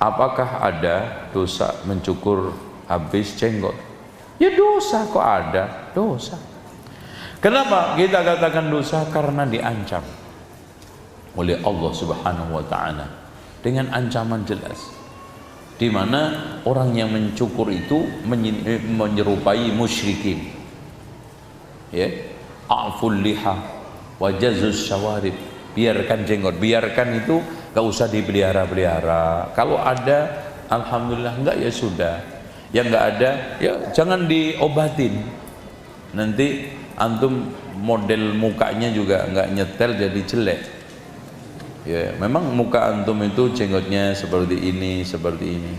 Apakah ada dosa mencukur habis jenggot? Ya dosa, kok ada dosa. Kenapa kita katakan dosa? Karena diancam oleh Allah Subhanahu wa Ta'ala dengan ancaman jelas, di mana orang yang mencukur itu menyerupai musyrikin. Ya, a'ful liha wa jazus syawarib, biarkan jenggot, biarkan itu gak usah dipelihara-pelihara. Kalau ada alhamdulillah, enggak ya sudah. Yang enggak ada ya jangan diobatin. Nanti antum model mukanya juga enggak nyetel jadi jelek. Ya, memang muka antum itu jenggotnya seperti ini, seperti ini.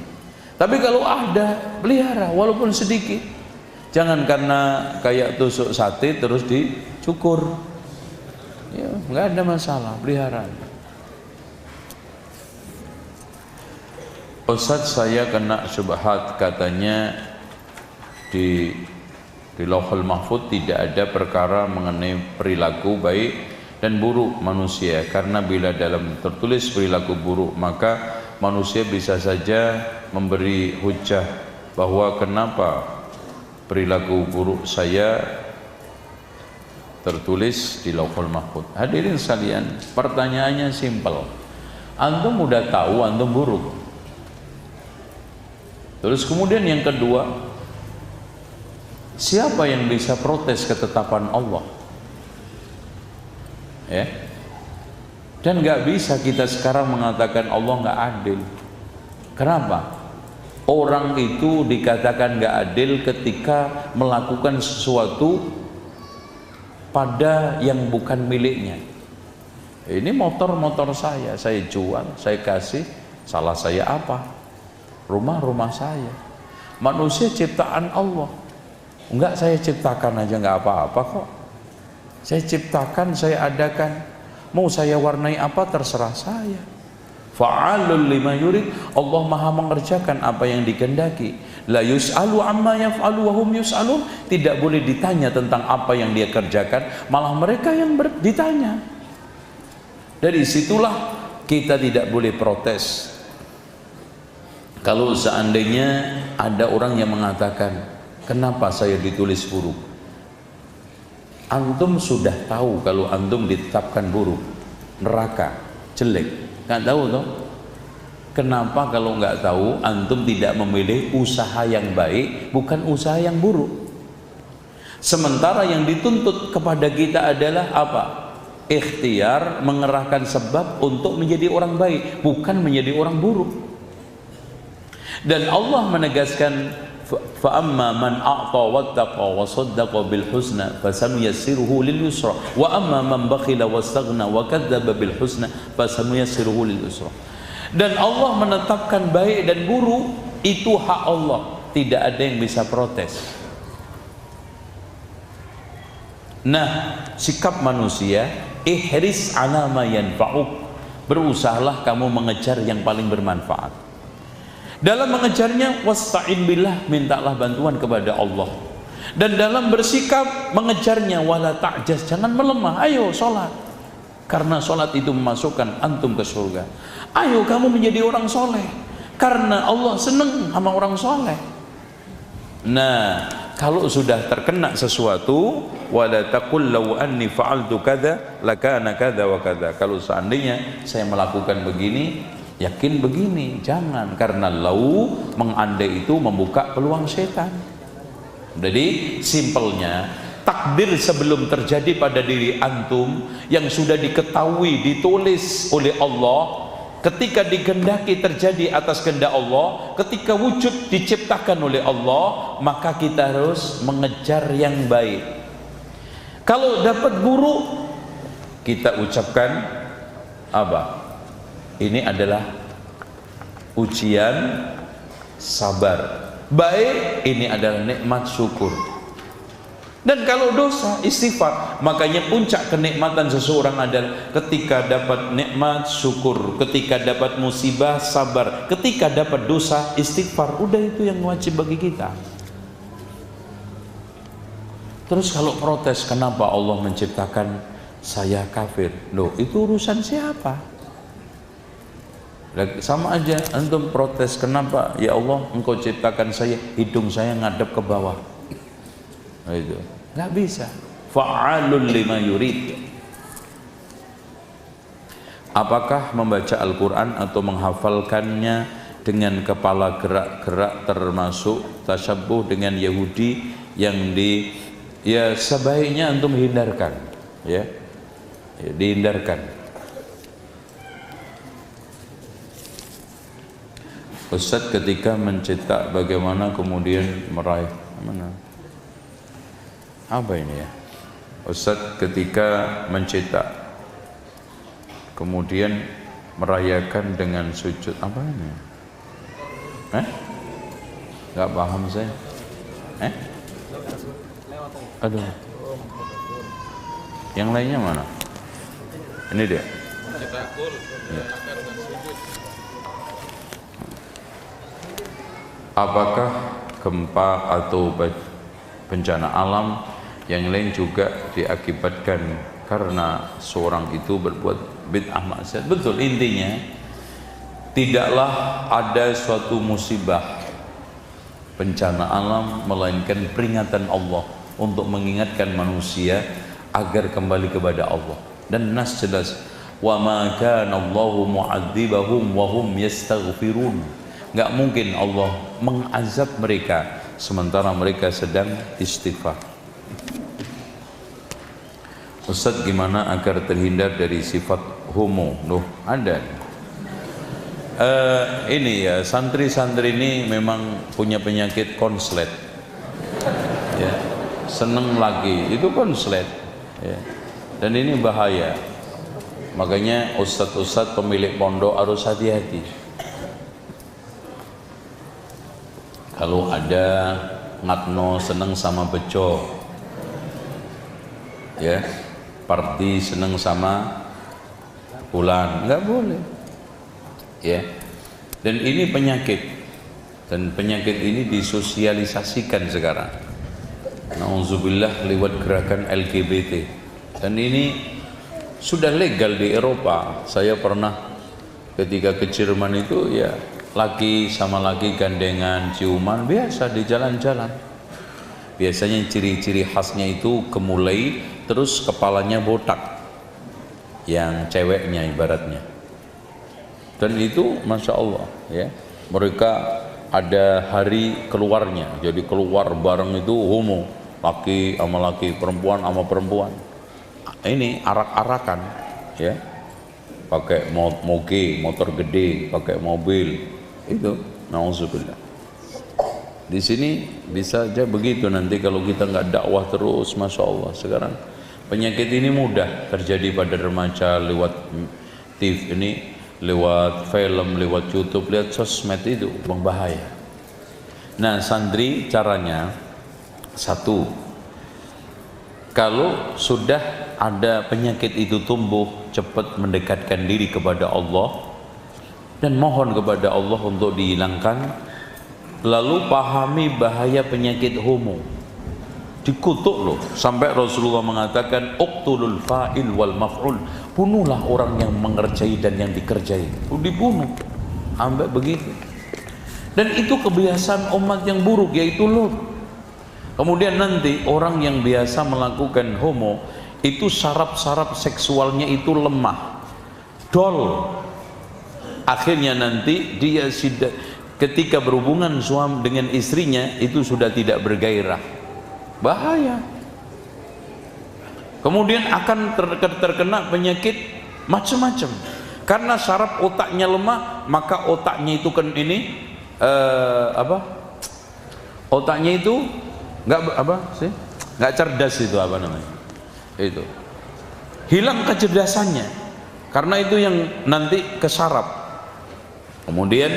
Tapi kalau ada, pelihara walaupun sedikit. Jangan karena kayak tusuk sate terus dicukur. Ya, nggak ada masalah, pelihara. Ustaz, saya kena syubhat, katanya di Lauhul Mahfuz tidak ada perkara mengenai perilaku baik dan buruk manusia, karena bila dalam tertulis perilaku buruk maka manusia bisa saja memberi hujah bahwa kenapa perilaku buruk saya tertulis di Lauhul Mahfuz. Hadirin sekalian, pertanyaannya simpel. Antum udah tahu antum buruk. Terus kemudian yang kedua, siapa yang bisa protes ketetapan Allah? Ya. Dan nggak bisa kita sekarang mengatakan Allah nggak adil. Kenapa? Orang itu dikatakan nggak adil ketika melakukan sesuatu pada yang bukan miliknya. Ini motor saya jual, saya kasih, salah saya apa? Rumah saya. Manusia ciptaan Allah. Enggak saya ciptakan aja nggak apa-apa kok. Saya ciptakan, saya adakan. Mau saya warnai apa terserah saya. Fa'alul lima yurid. Allah maha mengerjakan apa yang dikehendaki. La yus'alu amma yaf'alu wa hum yus'alun. Tidak boleh ditanya tentang apa yang dia kerjakan, malah mereka yang ditanya. Dari situlah kita tidak boleh protes. Kalau seandainya ada orang yang mengatakan, kenapa saya ditulis buruk? Antum sudah tahu kalau antum ditetapkan buruk, neraka, jelek. Nggak tahu toh? Kenapa kalau nggak tahu antum tidak memilih usaha yang baik, bukan usaha yang buruk? Sementara yang dituntut kepada kita adalah apa? Ikhtiar, mengerahkan sebab untuk menjadi orang baik, bukan menjadi orang buruk. Dan Allah menegaskan, fa amma man a'ta wattaqa wa saddaqa bil husna fasanuyassiruhu lil yusra wa amma man bakhila wastaghna wa kadzdzaba bil husna fasanuyassiruhu lil yusra. Dan Allah menetapkan baik dan buruk itu hak Allah, tidak ada yang bisa protes. Nah, sikap manusia, ihris ala ma yanfa'uk, berusahalah kamu mengejar yang paling bermanfaat. Dalam mengejarnya, wasta'in billah, mintalah bantuan kepada Allah. Dan dalam bersikap mengejarnya, wala ta'jaz, jangan melemah. Ayo sholat, karena sholat itu memasukkan antum ke surga. Ayo kamu menjadi orang soleh, karena Allah senang sama orang soleh. Nah, kalau sudah terkena sesuatu, wala taqul law anni fa'altu kadza lakana kadza wa kadza. Kalau seandainya saya melakukan begini, yakin begini, jangan, karena lau mengandai itu membuka peluang setan. Jadi simpelnya, takdir sebelum terjadi pada diri antum yang sudah diketahui, ditulis oleh Allah, ketika dikehendaki terjadi atas kehendak Allah, ketika wujud diciptakan oleh Allah, maka kita harus mengejar yang baik. Kalau dapat buruk, kita ucapkan apa? Ini adalah ujian, sabar. Baik, ini adalah nikmat, syukur. Dan kalau dosa, istighfar. Makanya puncak kenikmatan seseorang adalah ketika dapat nikmat, syukur. Ketika dapat musibah, sabar. Ketika dapat dosa, istighfar. Udah, itu yang wajib bagi kita. Terus kalau protes, kenapa Allah menciptakan saya kafir? Loh, itu urusan siapa? Sama aja antum protes, kenapa ya Allah engkau ciptakan saya hidung saya ngadep ke bawah? Nah, itu nggak bisa. Fa'alul lima yurid. Apakah membaca Al-Quran atau menghafalkannya dengan kepala gerak-gerak termasuk tasyabbuh dengan Yahudi yang ya sebaiknya antum hindarkan, ya dihindarkan. Ustadz ketika mencetak bagaimana kemudian meraih mana? Apa ini ya? Ustadz ketika mencetak kemudian merayakan dengan sujud, apa ini? Gak paham saya. Aduh. Yang lainnya mana? Ini dia. Ya. Apakah gempa atau bencana alam yang lain juga diakibatkan karena seorang itu berbuat bid'ah maksiat? Betul, intinya tidaklah ada suatu musibah bencana alam melainkan peringatan Allah untuk mengingatkan manusia agar kembali kepada Allah. Dan nas jelas, wa ma kana Allahu mu'adzibahum wa hum yastaghfirun. Enggak mungkin Allah mengazab mereka sementara mereka sedang istighfar. Ustaz, gimana agar terhindar dari sifat homo? Loh, ada. Ini ya, santri-santri ini memang punya penyakit konslet. Ya, seneng lagi, itu konslet. Ya. Dan ini bahaya. Makanya ustadz-ustadz pemilik pondok harus hati-hati. Kalau ada ngatno seneng sama beco, ya, party seneng sama bulan, nggak boleh, ya. Dan ini penyakit, dan penyakit ini disosialisasikan sekarang. Nauzubillah lewat gerakan LGBT, dan ini sudah legal di Eropa. Saya pernah ketika ke Jerman itu, ya, laki sama laki gandengan, ciuman biasa di jalan-jalan. Biasanya ciri-ciri khasnya itu gemulai, terus kepalanya botak, yang ceweknya ibaratnya. Dan itu Masya Allah, ya, mereka ada hari keluarnya, jadi keluar bareng itu homo, laki sama laki, perempuan sama perempuan. Ini arak-arakan, ya, pakai moge, motor gede, pakai mobil. Itu nauzubillah. Di sini bisa aja begitu nanti kalau kita nggak dakwah terus. Masya Allah, sekarang penyakit ini mudah terjadi pada remaja lewat TV ini, lewat film, lewat YouTube, lewat sosmed, itu berbahaya. Nah, santri caranya satu, kalau sudah ada penyakit itu tumbuh, cepat mendekatkan diri kepada Allah dan mohon kepada Allah untuk dihilangkan. Lalu pahami bahaya penyakit homo. Dikutuk loh, sampai Rasulullah mengatakan uqtulul fa'il wal maf'ul, bunuhlah orang yang mengerjai dan yang dikerjai. Dibunuh sampai begitu. Dan itu kebiasaan umat yang buruk, yaitu Lut. Kemudian nanti orang yang biasa melakukan homo itu saraf-saraf seksualnya itu lemah, dol. Akhirnya nanti dia ketika berhubungan suami dengan istrinya itu sudah tidak bergairah. Bahaya. Kemudian akan terkena penyakit macam-macam. Karena saraf otaknya lemah, maka otaknya itu kan ini otaknya itu nggak cerdas, itu apa namanya? Itu hilang kecerdasannya. Karena itu yang nanti ke saraf. Kemudian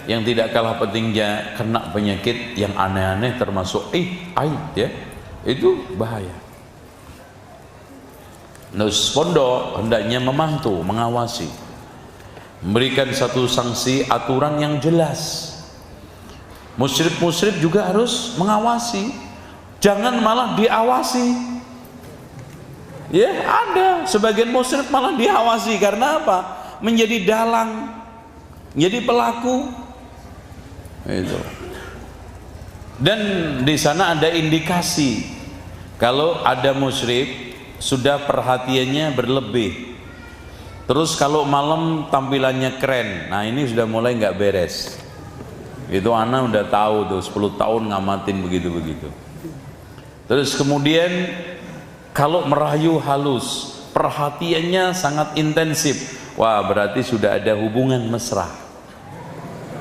yang tidak kalah pentingnya kena penyakit yang aneh-aneh termasuk aid, ya, itu bahaya. Nus pondok hendaknya memantau, mengawasi, memberikan satu sanksi aturan yang jelas. Musyrif juga harus mengawasi, jangan malah diawasi. Ya, ada sebagian musyrif malah diawasi karena apa? Menjadi dalang, jadi pelaku itu. Dan di sana ada indikasi kalau ada musyrif sudah perhatiannya berlebih, terus kalau malam tampilannya keren, nah ini sudah mulai nggak beres. Itu anak udah tahu tuh, 10 tahun ngamatin begitu-begitu. Terus kemudian kalau merayu halus, perhatiannya sangat intensif, wah berarti sudah ada hubungan mesra.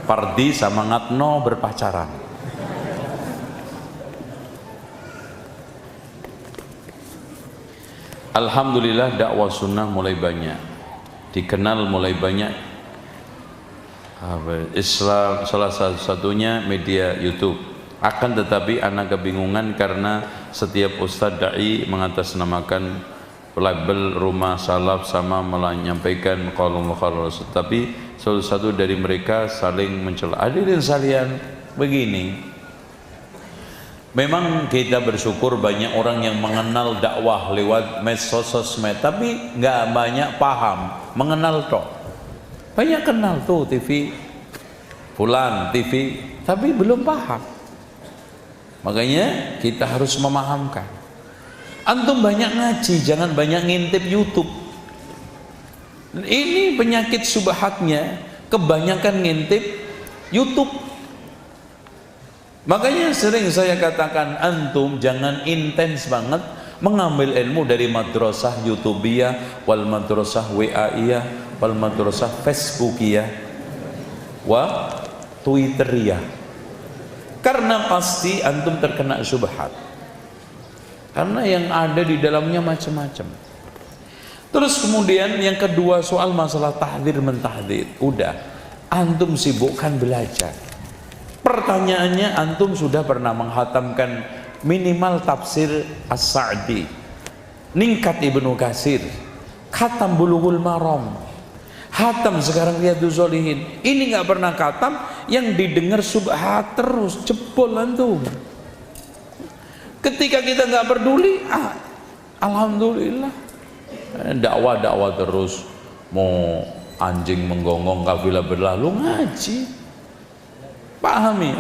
Pardi sama ngatno berpacaran. Alhamdulillah dakwah sunnah mulai banyak, dikenal mulai banyak. Islam salah satunya media YouTube. Akan tetapi anak kebingungan karena setiap ustadz dai mengatasnamakan label rumah salaf sama menyampaikan qaulul khalas, tapi salah satu dari mereka saling mencela. Hadirin sekalian, begini, memang kita bersyukur banyak orang yang mengenal dakwah lewat sosmed, tapi nggak banyak paham, mengenal toh. Banyak kenal tuh TV fulan, TV, tapi belum paham. Makanya kita harus memahamkan. Antum banyak ngaji, jangan banyak ngintip YouTube. Ini penyakit subhatnya, kebanyakan ngintip YouTube. Makanya sering saya katakan, antum jangan intens banget mengambil ilmu dari madrasah YouTubeiyah, wal madrasah WA-iyah, wal madrasah Facebookiyah, wa Twitteriyah. Karena pasti antum terkena subhat. Karena yang ada di dalamnya macam-macam. Terus kemudian yang kedua, soal masalah tahdzir mentahdzir. Udah, antum sibukkan belajar. Pertanyaannya, antum sudah pernah menghatamkan minimal tafsir As-Sa'di, ningkat Ibnu Katsir, khatam Bulughul Maram, khatam sekarang Riyadhus Shalihin. Ini nggak pernah khatam, yang didengar subhat terus, jebol antum. Ketika kita nggak peduli, alhamdulillah, dakwah terus, mau anjing menggonggong kafilah berlalu ngaji. Pahami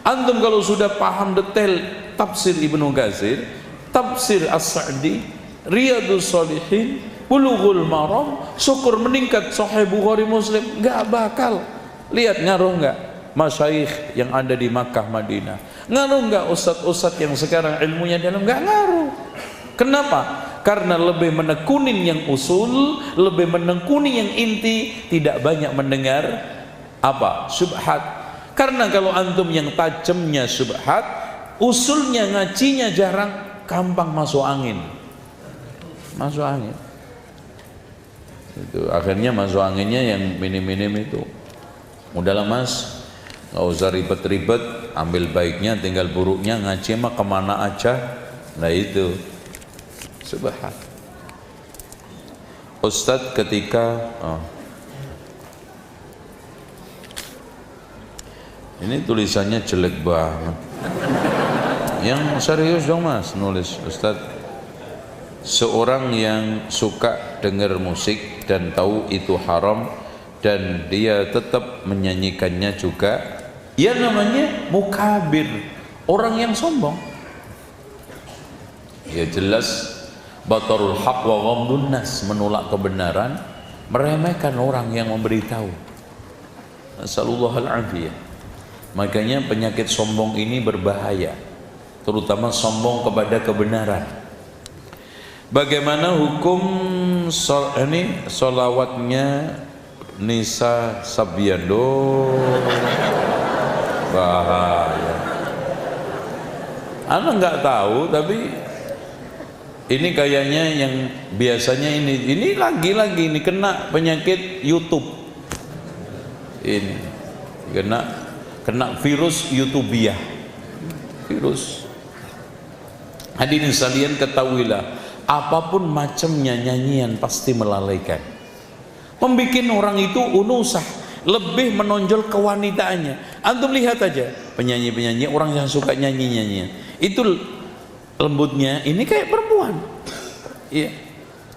antum, kalau sudah paham detail tafsir Ibnu Katsir, tafsir As-Sa'di, Riyadhus Shalihin, Bulughul Maram, syukur meningkat Sahih Bukhari Muslim. Nggak bakal. Lihat ngaruh nggak masyayikh yang ada di Makkah Madinah, ngaruh nggak ustadz-ustadz yang sekarang ilmunya dalam? Nggak ngaruh. Kenapa? Karena lebih menekunin yang usul, lebih menekuni yang inti, tidak banyak mendengar apa? Subhat. Karena kalau antum yang tajamnya subhat, usulnya ngajinya jarang, gampang masuk angin. Masuk angin. Itu akhirnya masuk anginnya yang minim-minim itu. Udahlah mas, nggak usah ribet-ribet, ambil baiknya, tinggal buruknya, ngaji mah kemana aja. Nah itu subhat. Ustadz ketika ini tulisannya jelek banget. Yang serius dong mas nulis, Ustadz. Seorang yang suka dengar musik dan tahu itu haram dan dia tetap menyanyikannya juga, ya namanya mukabir, orang yang sombong. Ya jelas batarul haq wa ghamdun nas, menolak kebenaran, meremehkan orang yang memberitahu. Nasallallahu al-afiyah. Makanya penyakit sombong ini berbahaya, terutama sombong kepada kebenaran. Bagaimana hukum solawatnya Nisa Sabiando? Bahaya. Ana nggak tahu, tapi ini kayaknya yang biasanya ini lagi-lagi ini kena penyakit YouTube. Ini kena virus YouTubeiyah, virus. Hadirin sekalian, ketahuilah, apapun macamnya nyanyian pasti melalaikan, membikin orang itu unusah, lebih menonjol kewanitaannya. Antum lihat aja penyanyi-penyanyi, orang yang suka nyanyi-nyanyian itu lembutnya ini kayak perempuan, iya,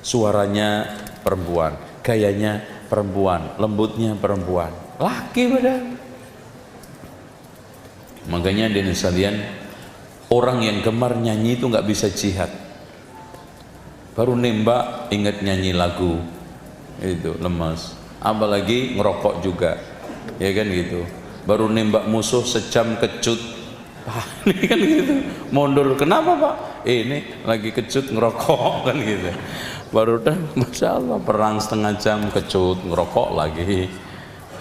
suaranya perempuan, gayanya perempuan, lembutnya perempuan, laki padahal. Makanya di sekalian, orang yang gemar nyanyi itu nggak bisa jihad. Baru nembak ingat nyanyi lagu itu lemas, apalagi ngerokok juga, ya kan gitu. Baru nembak musuh sejam kecut, ini kan gitu, mundur. Kenapa pak? Ini lagi kecut ngerokok kan gitu. Baru dah, masya Allah, perang setengah jam, kecut ngerokok lagi.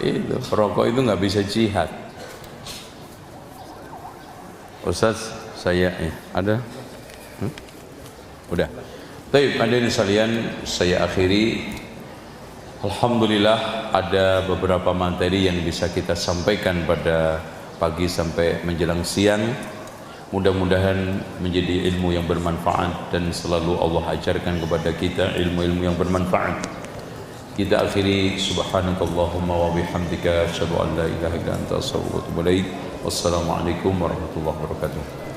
Itu perokok itu nggak bisa jihad. Ustaz, saya ada? Udah. Baik, hadirin sekalian, saya akhiri. Alhamdulillah ada beberapa materi yang bisa kita sampaikan pada pagi sampai menjelang siang. Mudah-mudahan menjadi ilmu yang bermanfaat dan selalu Allah ajarkan kepada kita ilmu-ilmu yang bermanfaat. Kita akhiri, subhanakallahumma wa bihamdika asyhadu an la ilaha illa anta astaghfiruka wa atubu ilaik. Wassalamualaikum warahmatullahi wabarakatuh.